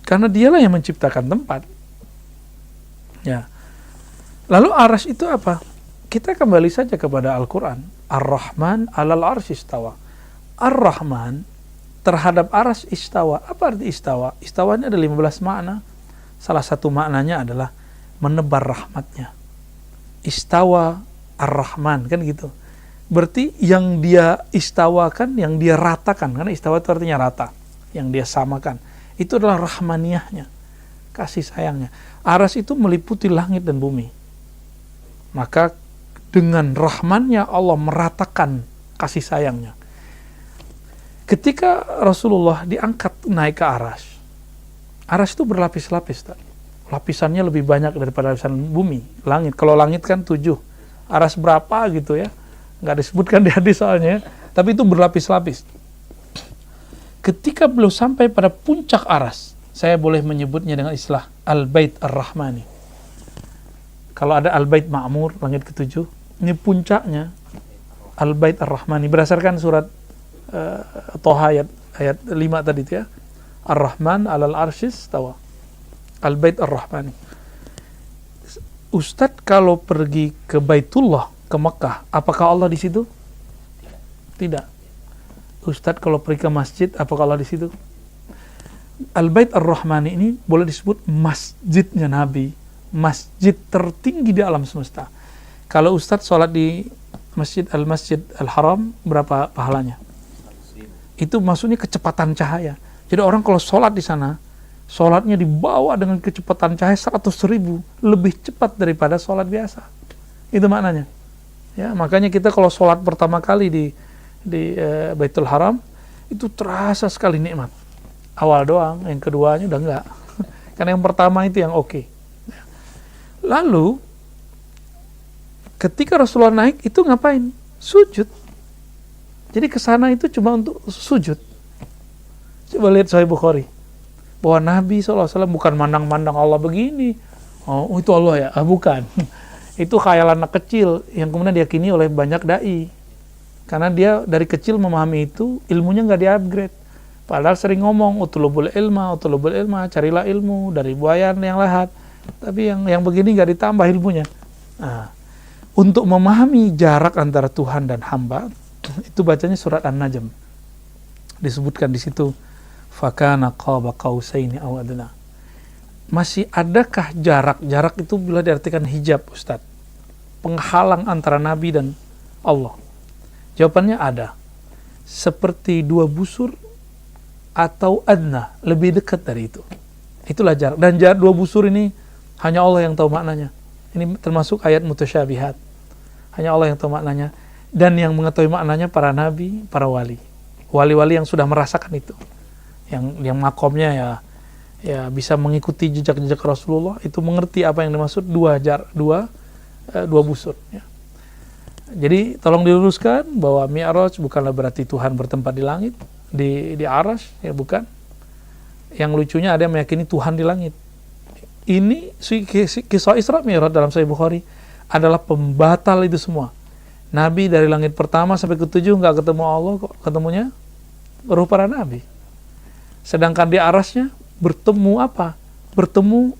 Karena dialah yang menciptakan tempat. Ya. Lalu aras itu apa? Kita kembali saja kepada Al-Quran. Ar-Rahman alal arsy istawa. Ar-Rahman terhadap aras istawa. Apa arti istawa? Istawa ini ada 15 makna. Salah satu maknanya adalah menebar rahmatnya. Istawa ar-Rahman, kan gitu. Berarti yang dia istawakan, yang dia ratakan, karena istawa itu artinya rata, yang dia samakan, itu adalah rahmaniyahnya, kasih sayangnya. Aras itu meliputi langit dan bumi. Maka dengan rahmannya Allah meratakan kasih sayangnya. Ketika Rasulullah diangkat naik ke aras itu berlapis-lapis. Lapisannya lebih banyak daripada lapisan bumi, langit. Kalau langit kan 7, aras berapa gitu ya, nggak disebutkan di hadis soalnya, tapi itu berlapis-lapis. Ketika beliau sampai pada puncak aras, saya boleh menyebutnya dengan istilah Al-Bait Ar-Rahmani. Kalau ada Al-Bait Ma'mur, langit ke-7, ini puncaknya Al-Bait Ar-Rahmani, berdasarkan surat Toha ayat 5 tadi itu ya. Ar-Rahman alal arsyis tawa. Al-Bait Ar-Rahmani. Ustadz kalau pergi ke Baitullah, ke Mekah, apakah Allah di situ? Tidak. Ustadz kalau pergi ke masjid, apakah Allah di situ? Al-Bait Ar-Rahmani ini boleh disebut masjidnya Nabi, masjid tertinggi di alam semesta. Kalau Ustadz sholat di Masjid Al-Haram, berapa pahalanya? Itu maksudnya kecepatan cahaya. Jadi orang kalau sholat di sana, sholatnya dibawa dengan kecepatan cahaya 100.000, lebih cepat daripada sholat biasa. Itu maknanya. Ya, makanya kita kalau sholat pertama kali di Baitul Haram, itu terasa sekali nikmat. Awal doang, yang keduanya udah enggak. Karena yang pertama itu yang oke. Lalu ketika Rasulullah naik, itu ngapain? Sujud. Jadi kesana itu cuma untuk sujud. Coba lihat Sahih Bukhari, bahwa Nabi SAW bukan mandang-mandang Allah begini. Oh itu Allah ya? Bukan. Itu khayal anak kecil yang kemudian diyakini oleh banyak da'i. Karena dia dari kecil memahami itu, ilmunya nggak di-upgrade. Padahal sering ngomong, utulubul ilma, carilah ilmu dari buayan yang lahat. Tapi yang begini nggak ditambah ilmunya. Nah, untuk memahami jarak antara Tuhan dan hamba, itu bacanya surat An-Najm. Disebutkan di situ, fakana qaba qausaini aw adna. Masih adakah jarak? Jarak itu bila diartikan hijab, Ustaz, penghalang antara Nabi dan Allah. Jawabannya ada. Seperti 2 busur atau adna, lebih dekat dari itu. Itulah jarak. Dan jarak 2 busur ini hanya Allah yang tahu maknanya. Ini termasuk ayat mutasyabihat. Hanya Allah yang tahu maknanya. Dan yang mengetahui maknanya para nabi, para wali. Wali-wali yang sudah merasakan itu. Yang makomnya ya bisa mengikuti jejak-jejak Rasulullah, itu mengerti apa yang dimaksud dua busur ya. Jadi tolong diluruskan bahwa Mi'raj bukanlah berarti Tuhan bertempat di langit, di aras, ya bukan. Yang lucunya ada yang meyakini Tuhan di langit. Ini kisah Isra Mi'raj dalam Sahih Bukhari adalah pembatal itu semua. Nabi dari langit pertama sampai ke-7 nggak ketemu Allah, kok ketemunya ruh para nabi. Sedangkan di arasnya bertemu apa? Bertemu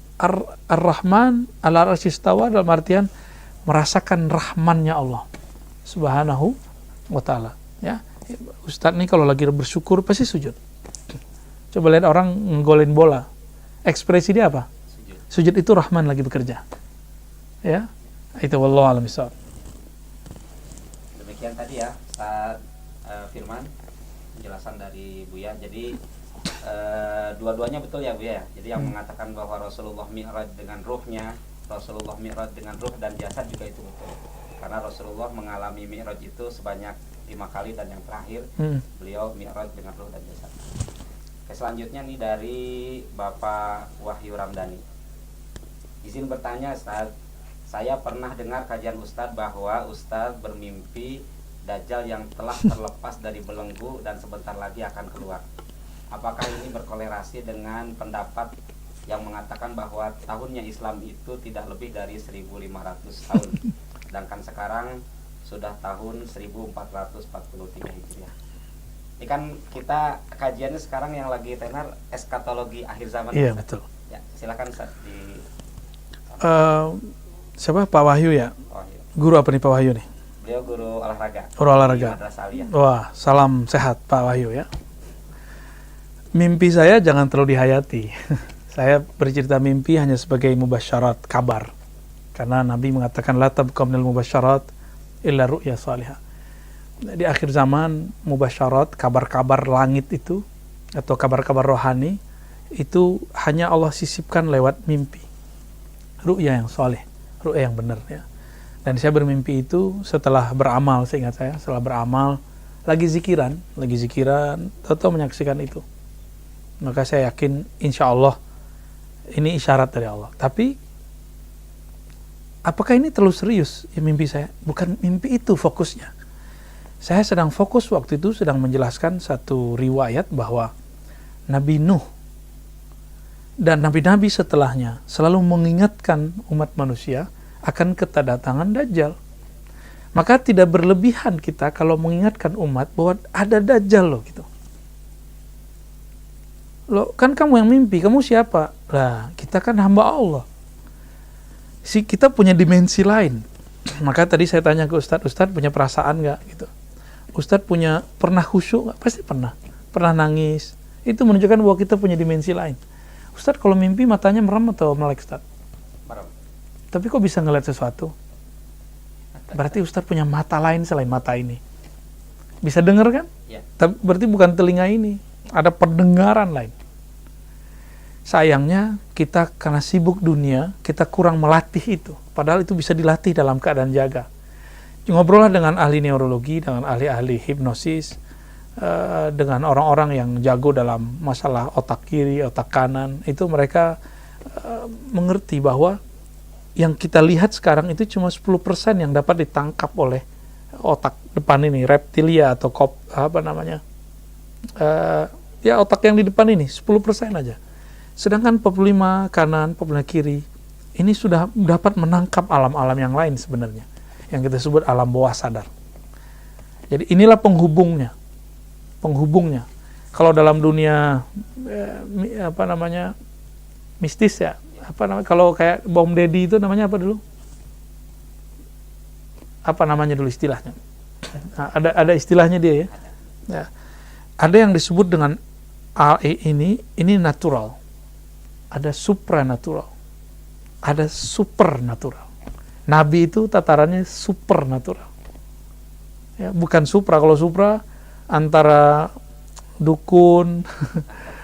Ar-Rahman al-Arsy istawa, dalam artian merasakan rahmannya Allah Subhanahu wa ta'ala. Ya, Ustadz nih kalau lagi bersyukur pasti sujud. Coba lihat orang nggolin bola, ekspresi dia apa? Sujud itu Rahman lagi bekerja. Ya, itu wallahu a'lam bishawab. Demikian tadi ya Ustaz Firman, penjelasan dari Buya. Jadi dua-duanya betul ya Buya. Jadi yang mengatakan bahwa Rasulullah Mi'raj dengan ruhnya, Rasulullah Mi'raj dengan ruh dan jasad juga itu betul. Karena Rasulullah mengalami Mi'raj itu sebanyak 5 kali, dan yang terakhir beliau Mi'raj dengan ruh dan jasad. Oke, selanjutnya nih dari Bapak Wahyu Ramdhani. Izin bertanya Ustaz, saya pernah dengar kajian Ustaz bahwa Ustaz bermimpi Dajjal yang telah terlepas dari belenggu dan sebentar lagi akan keluar. Apakah ini berkolerasi dengan pendapat yang mengatakan bahwa tahunnya Islam itu tidak lebih dari 1.500 tahun, sedangkan sekarang sudah tahun 1443 Hijriah? Ini kan kita kajiannya sekarang yang lagi tenar eskatologi akhir zaman. Iya, betul. Ya, silakan Ustaz siapa? Pak Wahyu ya? Wahyu. Guru apa nih Pak Wahyu nih? Beliau guru olahraga. Guru olahraga. Di Madrasah Aliyah. Wah, salam sehat Pak Wahyu ya. Mimpi saya jangan terlalu dihayati. Saya bercerita mimpi hanya sebagai mubasyarat, kabar. Karena Nabi mengatakan la tabqa minal mubasyarat illa ru'ya salihah. Di akhir zaman, mubasyarat, kabar-kabar langit itu atau kabar-kabar rohani itu hanya Allah sisipkan lewat mimpi. Ru'ya yang saleh, ru'ya yang benar ya. Dan saya bermimpi itu setelah beramal, seingat saya, setelah beramal lagi zikiran, tahu-tahu menyaksikan itu. Maka saya yakin insya Allah ini isyarat dari Allah. Tapi apakah ini terlalu serius ya mimpi saya? Bukan mimpi itu fokusnya. Saya sedang fokus waktu itu sedang menjelaskan satu riwayat bahwa Nabi Nuh dan nabi-nabi setelahnya selalu mengingatkan umat manusia akan kedatangan Dajjal. Maka tidak berlebihan kita kalau mengingatkan umat bahwa ada Dajjal loh gitu. Loh, kan kamu yang mimpi, kamu siapa? Lah, kita kan hamba Allah. Kita punya dimensi lain. Maka tadi saya tanya ke Ustadz punya perasaan nggak gitu? Ustadz pernah khusyuk nggak? Pasti pernah. Pernah nangis. Itu menunjukkan bahwa kita punya dimensi lain. Ustadz kalau mimpi matanya merem atau melek Ustadz? Merem. Tapi kok bisa ngeliat sesuatu? Berarti Ustadz punya mata lain selain mata ini. Bisa dengar kan? Ya. Berarti bukan telinga ini. Ada pendengaran lain. Sayangnya kita karena sibuk dunia, kita kurang melatih itu. Padahal itu bisa dilatih dalam keadaan jaga. Ngobrollah dengan ahli neurologi, dengan ahli-ahli hipnosis, dengan orang-orang yang jago dalam masalah otak kiri, otak kanan. Itu mereka mengerti bahwa yang kita lihat sekarang itu cuma 10% yang dapat ditangkap oleh otak depan ini, reptilia atau otak yang di depan ini 10% aja. Sedangkan 45 kanan, 45 kiri ini sudah dapat menangkap alam-alam yang lain sebenarnya, yang kita sebut alam bawah sadar. Jadi inilah penghubungnya. Kalau dalam dunia mistis ya, kalau kayak Bom Deddy itu namanya apa dulu? Apa namanya dulu istilahnya? Nah, ada istilahnya dia ya. Ya. Ada yang disebut dengan ini natural. Ada supranatural. Ada supernatural. Nabi itu tatarannya supernatural. Ya, bukan supra. Kalau supra antara dukun,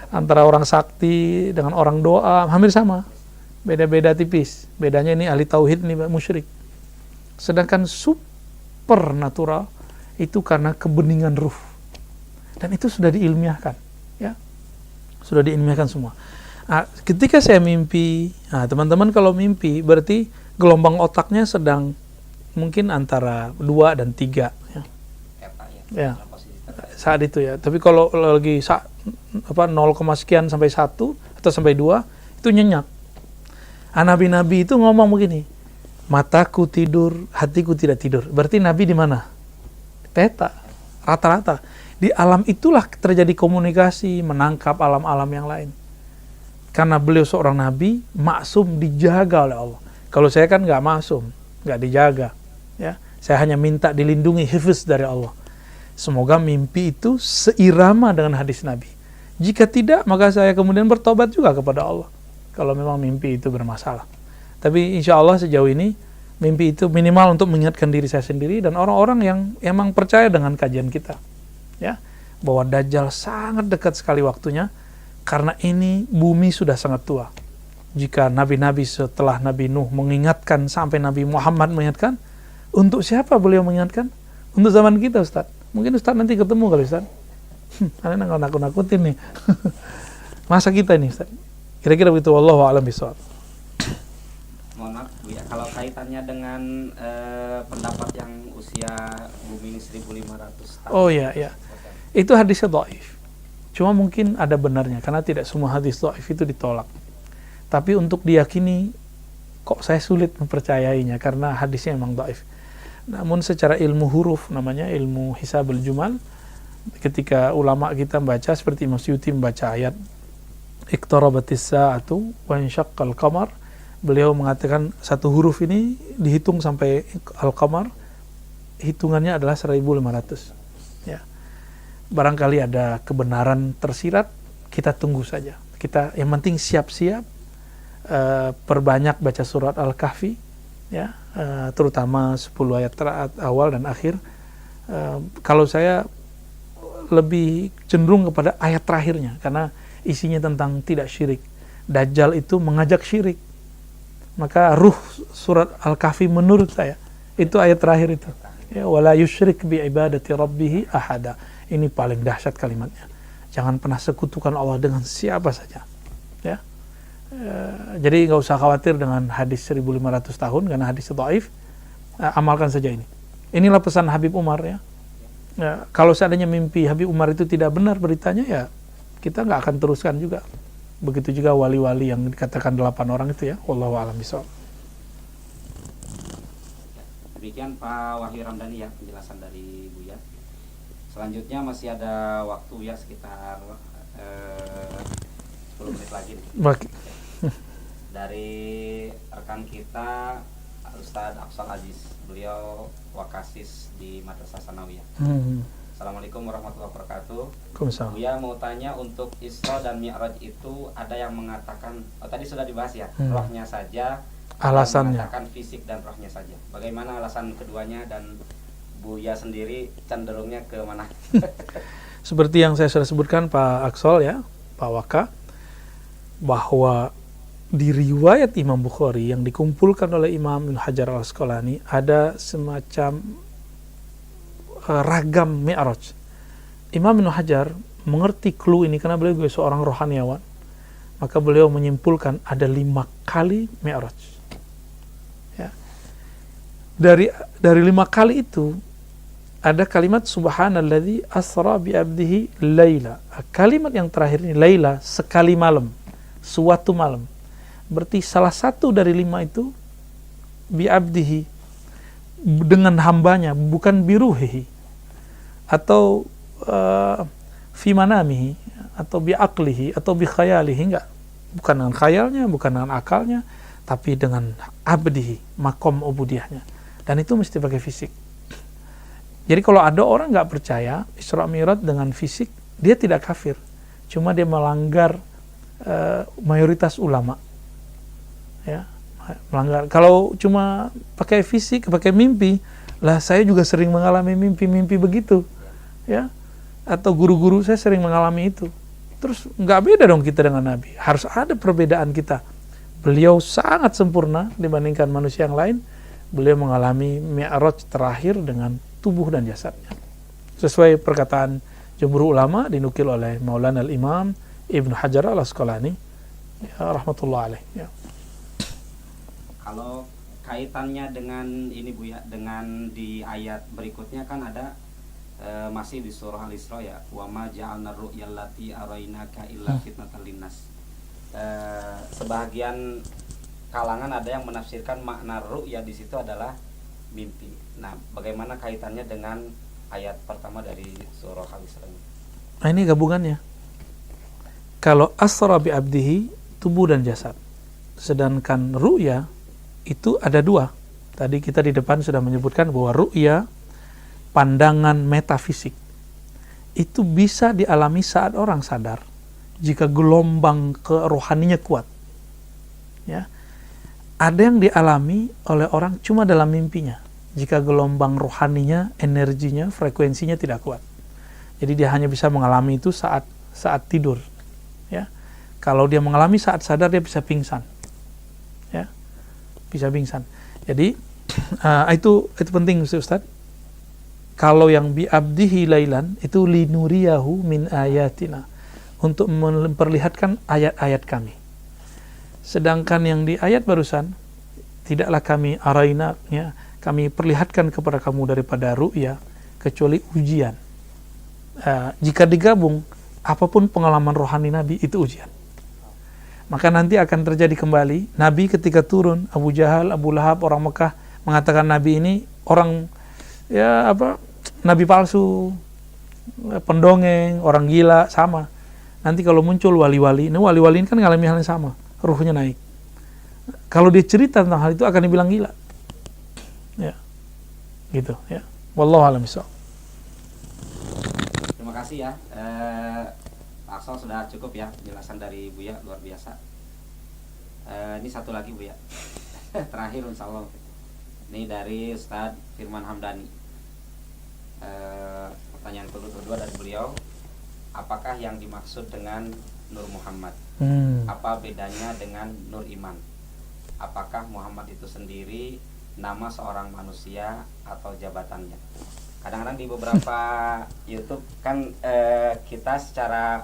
antara orang sakti dengan orang doa hampir sama. Beda-beda tipis. Bedanya ini ahli tauhid, ini musyrik. Sedangkan supernatural itu karena kebeningan ruh. Dan itu sudah diilmiahkan, ya. Sudah diilmiahkan semua. Nah, ketika saya mimpi, teman-teman kalau mimpi berarti gelombang otaknya sedang mungkin antara 2 dan 3 ya. Ya. Saat itu ya. Tapi kalau lagi 0, sekian sampai 1 atau sampai 2 itu nyenyak. Nabi-nabi itu ngomong begini, mataku tidur, hatiku tidak tidur. Berarti Nabi di mana? Teta, rata-rata. Di alam itulah terjadi komunikasi, menangkap alam-alam yang lain. Karena beliau seorang Nabi, maksum, dijaga oleh Allah. Kalau saya kan nggak maksum, nggak dijaga. Ya, saya hanya minta dilindungi, hifz dari Allah. Semoga mimpi itu seirama dengan hadis Nabi. Jika tidak, maka saya kemudian bertobat juga kepada Allah. Kalau memang mimpi itu bermasalah. Tapi insya Allah sejauh ini, mimpi itu minimal untuk mengingatkan diri saya sendiri dan orang-orang yang emang percaya dengan kajian kita. Ya, bahwa Dajjal sangat dekat sekali waktunya, karena ini bumi sudah sangat tua. Jika nabi-nabi setelah Nabi Nuh mengingatkan, sampai Nabi Muhammad mengingatkan, untuk siapa beliau mengingatkan? Untuk zaman kita, Ustaz. Mungkin Ustaz nanti ketemu kali, Ustaz. Kalian nggak nakut-nakutin nih. Masa kita ini, Ustaz? Kira-kira begitu. Wallahu a'lam bishawab. Mohon maaf, Bu ya, kalau kaitannya dengan pendapat yang usia bumi ini 1500 tahun. Oh iya, iya. Itu hadisnya dhaif. Cuma mungkin ada benarnya, karena tidak semua hadis dhaif itu ditolak. Tapi untuk diyakini, kok saya sulit mempercayainya, karena hadisnya memang dhaif. Namun secara ilmu huruf, namanya ilmu hisabul jumal, ketika ulama kita membaca, seperti Imam Suyuti membaca ayat iqtarabatis sa'atu wa insyaqqal qamar, beliau mengatakan satu huruf ini dihitung sampai al-qamar, hitungannya adalah 1500. Ya. Barangkali ada kebenaran tersirat, kita tunggu saja. Kita yang penting siap-siap, perbanyak baca surat Al-Kahfi, ya, terutama 10 ayat awal dan akhir. Kalau saya lebih cenderung kepada ayat terakhirnya, karena isinya tentang tidak syirik. Dajjal itu mengajak syirik. Maka ruh surat Al-Kahfi menurut saya itu ayat terakhir itu. Ya, wala yusyrik bi ibadati rabbih ahada. Ini paling dahsyat kalimatnya. Jangan pernah sekutukan Allah dengan siapa saja. Ya. Jadi nggak usah khawatir dengan hadis 1500 tahun karena hadis dhaif. Amalkan saja ini. Inilah pesan Habib Umar, ya. Ya, kalau seandainya mimpi Habib Umar itu tidak benar beritanya, ya kita nggak akan teruskan juga. Begitu juga wali-wali yang dikatakan 8 orang itu, ya. Wallahu a'lam bishawab. Demikian Pak Wahyu Ramdhani, ya, penjelasan dari Buya. Selanjutnya masih ada waktu, ya, sekitar 10 menit lagi nih. Dari rekan kita Ustadz Aqsal Aziz, beliau wakasis di Madrasah Sanawiyah. Assalamualaikum warahmatullahi wabarakatuh. Buya mau tanya, untuk Isra dan Mi'raj itu ada yang mengatakan, tadi sudah dibahas, ya, rohnya saja, alasannya mengatakan fisik dan rohnya saja. Bagaimana alasan keduanya, dan Buya sendiri cenderungnya ke mana? Seperti yang saya sudah sebutkan Pak Aqsal, ya, Pak Waka, bahwa di riwayat Imam Bukhari yang dikumpulkan oleh Imam Ibnu Hajar Al-Asqalani ada semacam ragam Mi'raj. Imam Ibnu Hajar mengerti clue ini karena beliau juga seorang rohaniawan. Maka beliau menyimpulkan ada 5 kali Mi'raj. Ya. Dari 5 kali itu ada kalimat subhanalladzi asra bi abdihi laila. Kalimat yang terakhir ini laila, sekali malam, suatu malam. Berarti salah satu dari 5 itu bi abdihi, dengan hambanya, bukan biruhihi atau fi manamihi atau bi aqlihi atau bi khayalihi, enggak. Bukan dengan khayalnya, bukan dengan akalnya, tapi dengan abdihi, makom ubudiyahnya. Dan itu mesti pakai fisik. Jadi kalau ada orang nggak percaya Isra Mi'raj dengan fisik, dia tidak kafir. Cuma dia melanggar mayoritas ulama. Ya, melanggar. Kalau cuma pakai fisik, pakai mimpi, lah saya juga sering mengalami mimpi-mimpi begitu. Ya. Atau guru-guru saya sering mengalami itu. Terus nggak beda dong kita dengan Nabi. Harus ada perbedaan kita. Beliau sangat sempurna dibandingkan manusia yang lain. Beliau mengalami Mi'raj terakhir dengan tubuh dan jasadnya. Sesuai perkataan jumhur ulama dinukil oleh Maulana al-Imam Ibnu Hajar Al-Asqalani, ya, rahmatullah alaih. Ya. Kalau kaitannya dengan ini, Bu, ya, dengan di ayat berikutnya kan ada masih di surah Al-Isra, ya, wa ma ja'alna ru'yal lati arainaka illa fitnatan linnas. Sebagian kalangan ada yang menafsirkan makna ru'ya di situ adalah mimpi. Nah, bagaimana kaitannya dengan ayat pertama dari surah Al-Isra ini? Nah, ini gabungannya. Kalau asra bi abdihi, tubuh dan jasad. Sedangkan ru'ya itu ada 2. Tadi kita di depan sudah menyebutkan bahwa ru'ya, pandangan metafisik, itu bisa dialami saat orang sadar jika gelombang kerohaninya kuat. Ya. Ada yang dialami oleh orang cuma dalam mimpinya jika gelombang rohaninya, energinya, frekuensinya tidak kuat. Jadi dia hanya bisa mengalami itu saat tidur. Ya. Kalau dia mengalami saat sadar, dia bisa pingsan. Ya. Bisa pingsan. Jadi itu penting, Ustaz. Kalau yang bi abdihi lailan itu linuriyahu min ayatina, untuk memperlihatkan ayat-ayat kami. Sedangkan yang di ayat barusan, tidaklah kami araina, ya, kami perlihatkan kepada kamu daripada ru'ya kecuali ujian. Jika digabung, apapun pengalaman rohani Nabi itu ujian. Maka nanti akan terjadi kembali, Nabi ketika turun, Abu Jahal, Abu Lahab, orang Mekah mengatakan Nabi ini orang, ya, Nabi palsu, pendongeng, orang gila, sama. Nanti kalau muncul wali-wali, ini wali-wali ini kan ngalami hal yang sama, ruhnya naik. Kalau dia cerita tentang hal itu akan dibilang gila. Ya. Gitu, ya. Wallahu a'lam bishawab. Terima kasih, ya. Langsung sudah cukup ya penjelasan dari Buya, luar biasa. Ini satu lagi Buya. Terakhir insya Allah. Ini dari Ustadz Firman Hamdani. Pertanyaan kedua dari beliau, apakah yang dimaksud dengan Nur Muhammad? Apa bedanya dengan Nur Iman? Apakah Muhammad itu sendiri nama seorang manusia atau jabatannya? Kadang-kadang di beberapa YouTube kan kita secara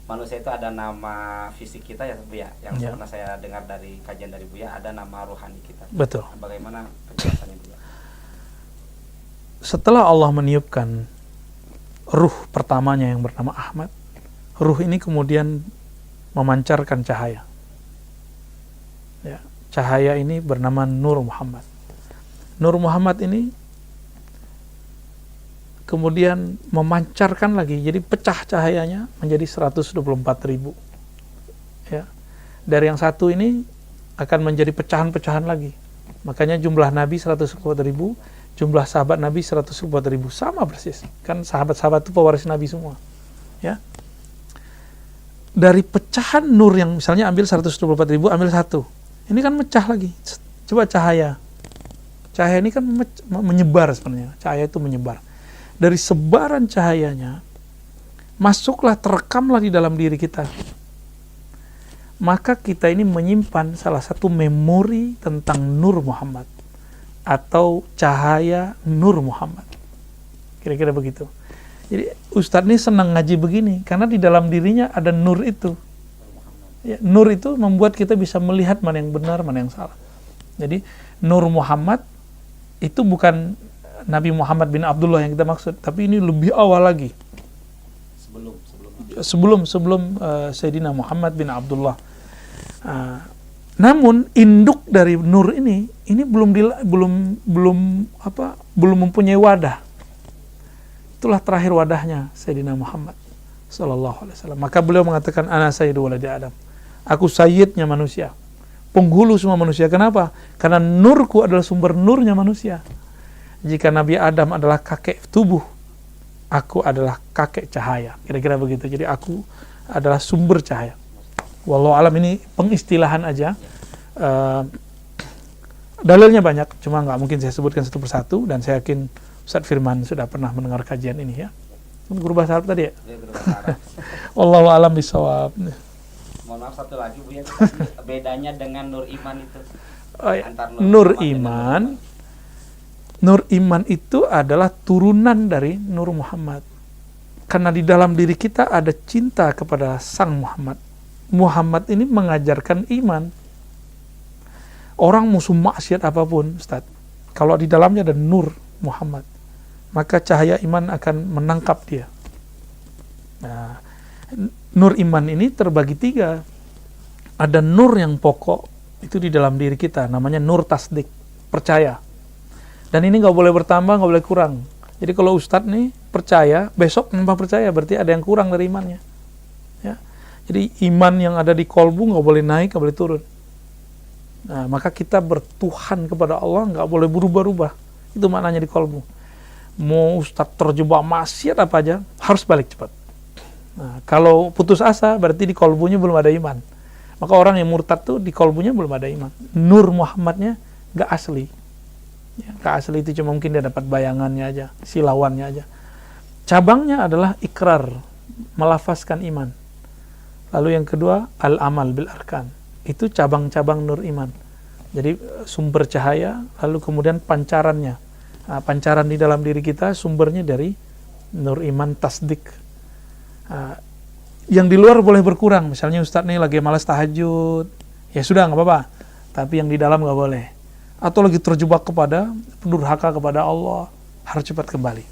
manusia itu ada nama fisik kita ya Buya, yang pernah saya dengar dari kajian dari Buya, ada nama rohani kita. Betul. Bagaimana penjelasannya Buya? Setelah Allah meniupkan ruh pertamanya yang bernama Ahmad, ruh ini kemudian memancarkan cahaya. Ya, cahaya ini bernama Nur Muhammad. Nur Muhammad ini kemudian memancarkan lagi, jadi pecah cahayanya menjadi 124.000. Ya. Dari yang satu ini akan menjadi pecahan-pecahan lagi. Makanya jumlah Nabi 124.000, jumlah sahabat Nabi 124.000, sama persis. Kan sahabat-sahabat itu pewaris Nabi semua. Ya. Dari pecahan nur yang misalnya ambil 124.000, ambil satu. Ini kan mecah lagi. Coba cahaya. Cahaya ini kan menyebar sebenarnya. Cahaya itu menyebar. Dari sebaran cahayanya, masuklah, terekamlah di dalam diri kita. Maka kita ini menyimpan salah satu memori tentang Nur Muhammad atau cahaya Nur Muhammad. Kira-kira begitu. Jadi Ustadz ini senang ngaji begini karena di dalam dirinya ada nur itu. Ya, nur itu membuat kita bisa melihat mana yang benar, mana yang salah. Jadi Nur Muhammad itu bukan Nabi Muhammad bin Abdullah yang kita maksud, tapi ini lebih awal lagi. Sebelum Sayyidina Muhammad bin Abdullah. Namun induk dari nur ini belum mempunyai wadah. Itulah terakhir wadahnya Sayyidina Muhammad sallallahu alaihi wasallam. Maka beliau mengatakan ana sayyidu waladi Adam. Aku sayyidnya manusia, penghulu semua manusia. Kenapa? Karena nurku adalah sumber nurnya manusia. Jika Nabi Adam adalah kakek tubuh, aku adalah kakek cahaya. Kira-kira begitu. Jadi aku adalah sumber cahaya. Wallahu alam, ini pengistilahan aja. Dalilnya banyak, cuma nggak mungkin saya sebutkan satu persatu, dan saya yakin Ustadz Firman sudah pernah mendengar kajian ini ya. Guru bahasa Arab tadi ya? Guru bahasa Arab. Wallahu alam bisawab. Mohon maaf, satu lagi Bu ya, bedanya dengan Nur Iman itu. Nur Iman itu adalah turunan dari Nur Muhammad. Karena di dalam diri kita ada cinta kepada Sang Muhammad. Muhammad ini mengajarkan iman. Orang musuh maksiat apapun, Ustaz, kalau di dalamnya ada Nur Muhammad, maka cahaya iman akan menangkap dia. Nah, Nur Iman ini terbagi tiga. Ada nur yang pokok, itu di dalam diri kita, namanya Nur Tasdik, percaya. Dan ini nggak boleh bertambah, nggak boleh kurang. Jadi kalau Ustadz nih percaya, besok nambah percaya, berarti ada yang kurang dari imannya. Ya. Jadi iman yang ada di kolbu nggak boleh naik, nggak boleh turun. Nah, maka kita bertuhan kepada Allah nggak boleh berubah-ubah. Itu maknanya di kolbu. Mau Ustadz terjebak maksiat apa aja, harus balik cepat. Nah, kalau putus asa, berarti di kolbunya belum ada iman. Maka orang yang murtad tuh di kolbunya belum ada iman. Nur Muhammadnya nggak asli. Ya, asli itu cuma mungkin dia dapat bayangannya aja, silawannya aja. Cabangnya adalah ikrar, melafazkan iman. Lalu yang kedua, al-amal bil arkan. Itu cabang-cabang nur iman. Jadi sumber cahaya, lalu kemudian pancarannya. Nah, pancaran di dalam diri kita sumbernya dari nur iman tasdik. Yang di luar boleh berkurang. Misalnya Ustadz nih lagi malas tahajud, ya sudah nggak apa-apa. Tapi yang di dalam nggak boleh. Atau lagi terjebak kepada pendurhaka kepada Allah, harus cepat kembali.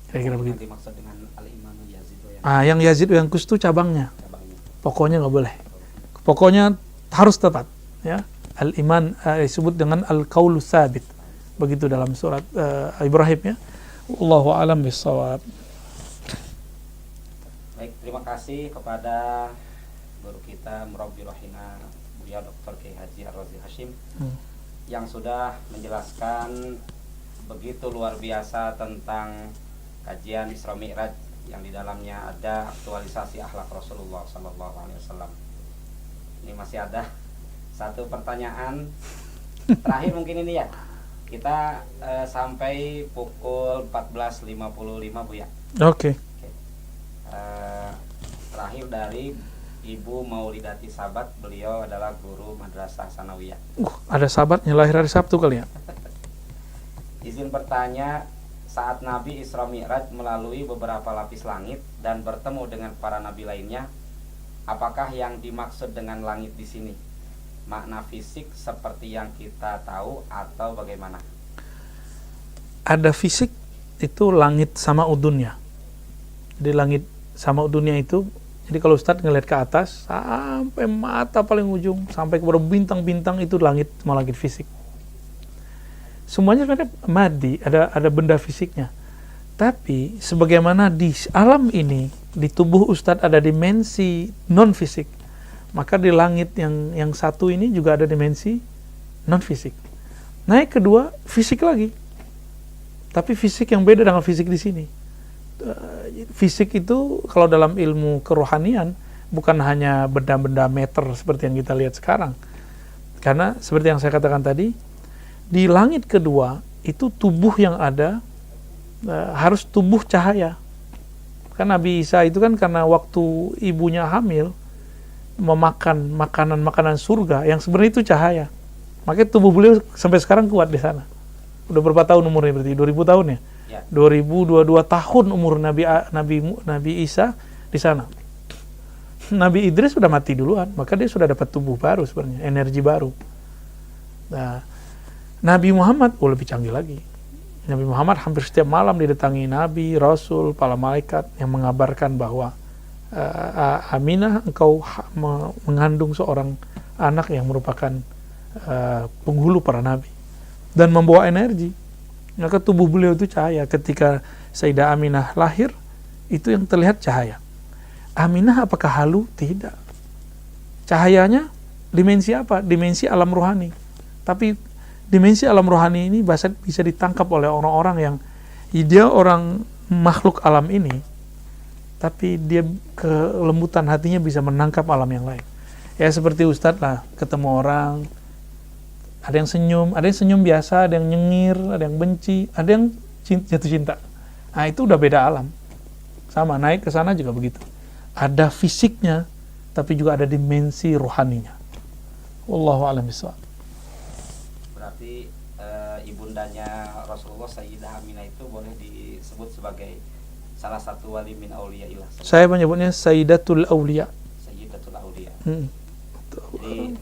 Kira-kira begitu. Dimaksud dengan al-imanu yazidu yang yazidu yang kus itu cabangnya. Pokoknya nggak boleh. Pokoknya harus tetap. Ya, al-iman disebut dengan al-qaulu tsabit. Begitu dalam surat Ibrahim ya. Wallahu a'lam bishawab. Baik, terima kasih kepada guru kita Murabbi Rohina Buya Dr. Kiai Haji Ar-Razi Hashim yang sudah menjelaskan begitu luar biasa tentang kajian Isra Mi'raj yang di dalamnya ada aktualisasi akhlak Rasulullah Sallallahu Alaihi Wasallam. Ini masih ada satu pertanyaan terakhir mungkin ini ya. Kita sampai pukul 14.55 Bu ya. Oke. Terakhir dari Ibu Maulidati Sabat, beliau adalah guru Madrasah Sanawiyah. Ada sahabatnya lahir hari Sabtu kali ya. Izin bertanya, saat Nabi Isra Mi'raj melalui beberapa lapis langit dan bertemu dengan para nabi lainnya, apakah yang dimaksud dengan langit di sini makna fisik seperti yang kita tahu atau bagaimana? Ada fisik itu langit sama udunnya. Di langit sama udunnya itu, jadi kalau Ustadz ngeliat ke atas sampai mata paling ujung, sampai kepada bintang-bintang, itu langit sama langit fisik. Semuanya sebenarnya madi, ada benda fisiknya. Tapi sebagaimana di alam ini, di tubuh Ustadz ada dimensi non fisik, maka di langit yang satu ini juga ada dimensi non fisik. Naik kedua fisik lagi, tapi fisik yang beda dengan fisik di sini. Fisik itu kalau dalam ilmu kerohanian bukan hanya benda-benda meter seperti yang kita lihat sekarang. Karena seperti yang saya katakan tadi, di langit kedua itu tubuh yang ada harus tubuh cahaya. Kan Nabi Isa itu kan karena waktu ibunya hamil memakan makanan surga yang sebenarnya itu cahaya. Makanya tubuh beliau sampai sekarang kuat di sana. Udah berapa tahun umurnya berarti? 2000 tahun ya? Ya. 2022 tahun umur Nabi Isa di sana. Nabi Idris sudah mati duluan, maka dia sudah dapat tubuh baru sebenarnya, energi baru. Nah, Nabi Muhammad lebih canggih lagi. Nabi Muhammad hampir setiap malam didatangi Nabi, Rasul, para malaikat yang mengabarkan bahwa Aminah, engkau mengandung seorang anak yang merupakan penghulu para nabi dan membawa energi. Maka tubuh beliau itu cahaya. Ketika Sayyidah Aminah lahir, itu yang terlihat cahaya. Aminah apakah halu? Tidak. Cahayanya dimensi apa? Dimensi alam rohani. Tapi dimensi alam rohani ini bisa ditangkap oleh orang-orang yang dia orang makhluk alam ini, tapi dia kelembutan hatinya bisa menangkap alam yang lain. Ya seperti Ustadz lah, ketemu orang, ada yang senyum biasa, ada yang nyengir, ada yang benci, ada yang jatuh cinta. Nah itu udah beda alam. Sama, naik ke sana juga begitu. Ada fisiknya, tapi juga ada dimensi rohaninya. Wallahu a'lam bishawab. Berarti ibundanya Rasulullah Sayyidah Aminah itu boleh disebut sebagai salah satu wali min auliyaillah. Saya menyebutnya Sayyidatul Auliya. Sayyidatul Auliya. Jadi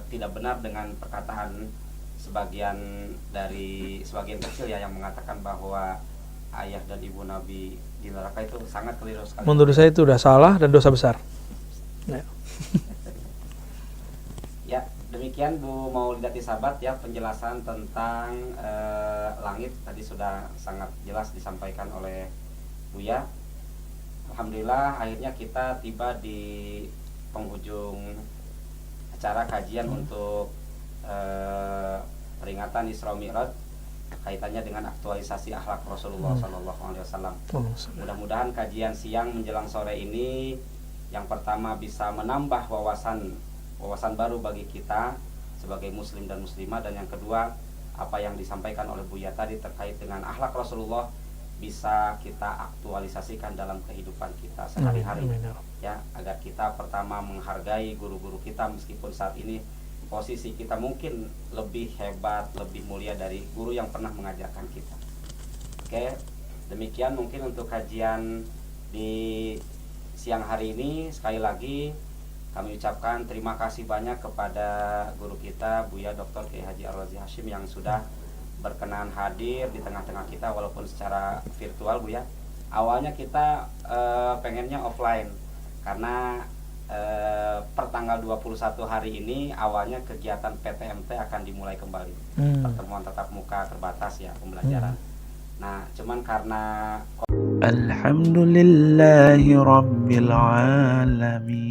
tidak benar dengan perkataan sebagian kecil ya yang mengatakan bahwa ayah dan ibu Nabi di neraka, itu sangat keliru sekali. Menurut saya itu sudah salah dan dosa besar. Ya. Ya, demikian Bu Maulidati Sabat ya, penjelasan tentang langit tadi sudah sangat jelas disampaikan oleh Buya. Alhamdulillah akhirnya kita tiba di penghujung acara kajian untuk peringatan Isra Mi'raj kaitannya dengan aktualisasi akhlak Rasulullah Sallallahu Alaihi Wasallam. Mudah-mudahan kajian siang menjelang sore ini yang pertama bisa menambah wawasan baru bagi kita sebagai muslim dan muslimah, dan yang kedua apa yang disampaikan oleh Buya tadi terkait dengan akhlak Rasulullah bisa kita aktualisasikan dalam kehidupan kita sehari-hari ya, agar kita pertama menghargai guru-guru kita meskipun saat ini posisi kita mungkin lebih hebat, lebih mulia dari guru yang pernah mengajarkan kita. Oke, demikian mungkin untuk kajian di siang hari ini. Sekali lagi kami ucapkan terima kasih banyak kepada guru kita Buya Dr. Kiai Haji Ar-Razi Hashim yang sudah berkenan hadir di tengah-tengah kita walaupun secara virtual Bu ya. Awalnya kita pengennya offline karena pertanggal 21 hari ini awalnya kegiatan PTMT akan dimulai kembali. Pertemuan tatap muka terbatas ya pembelajaran. Nah, cuman karena Alhamdulillahi Rabbil Alamin.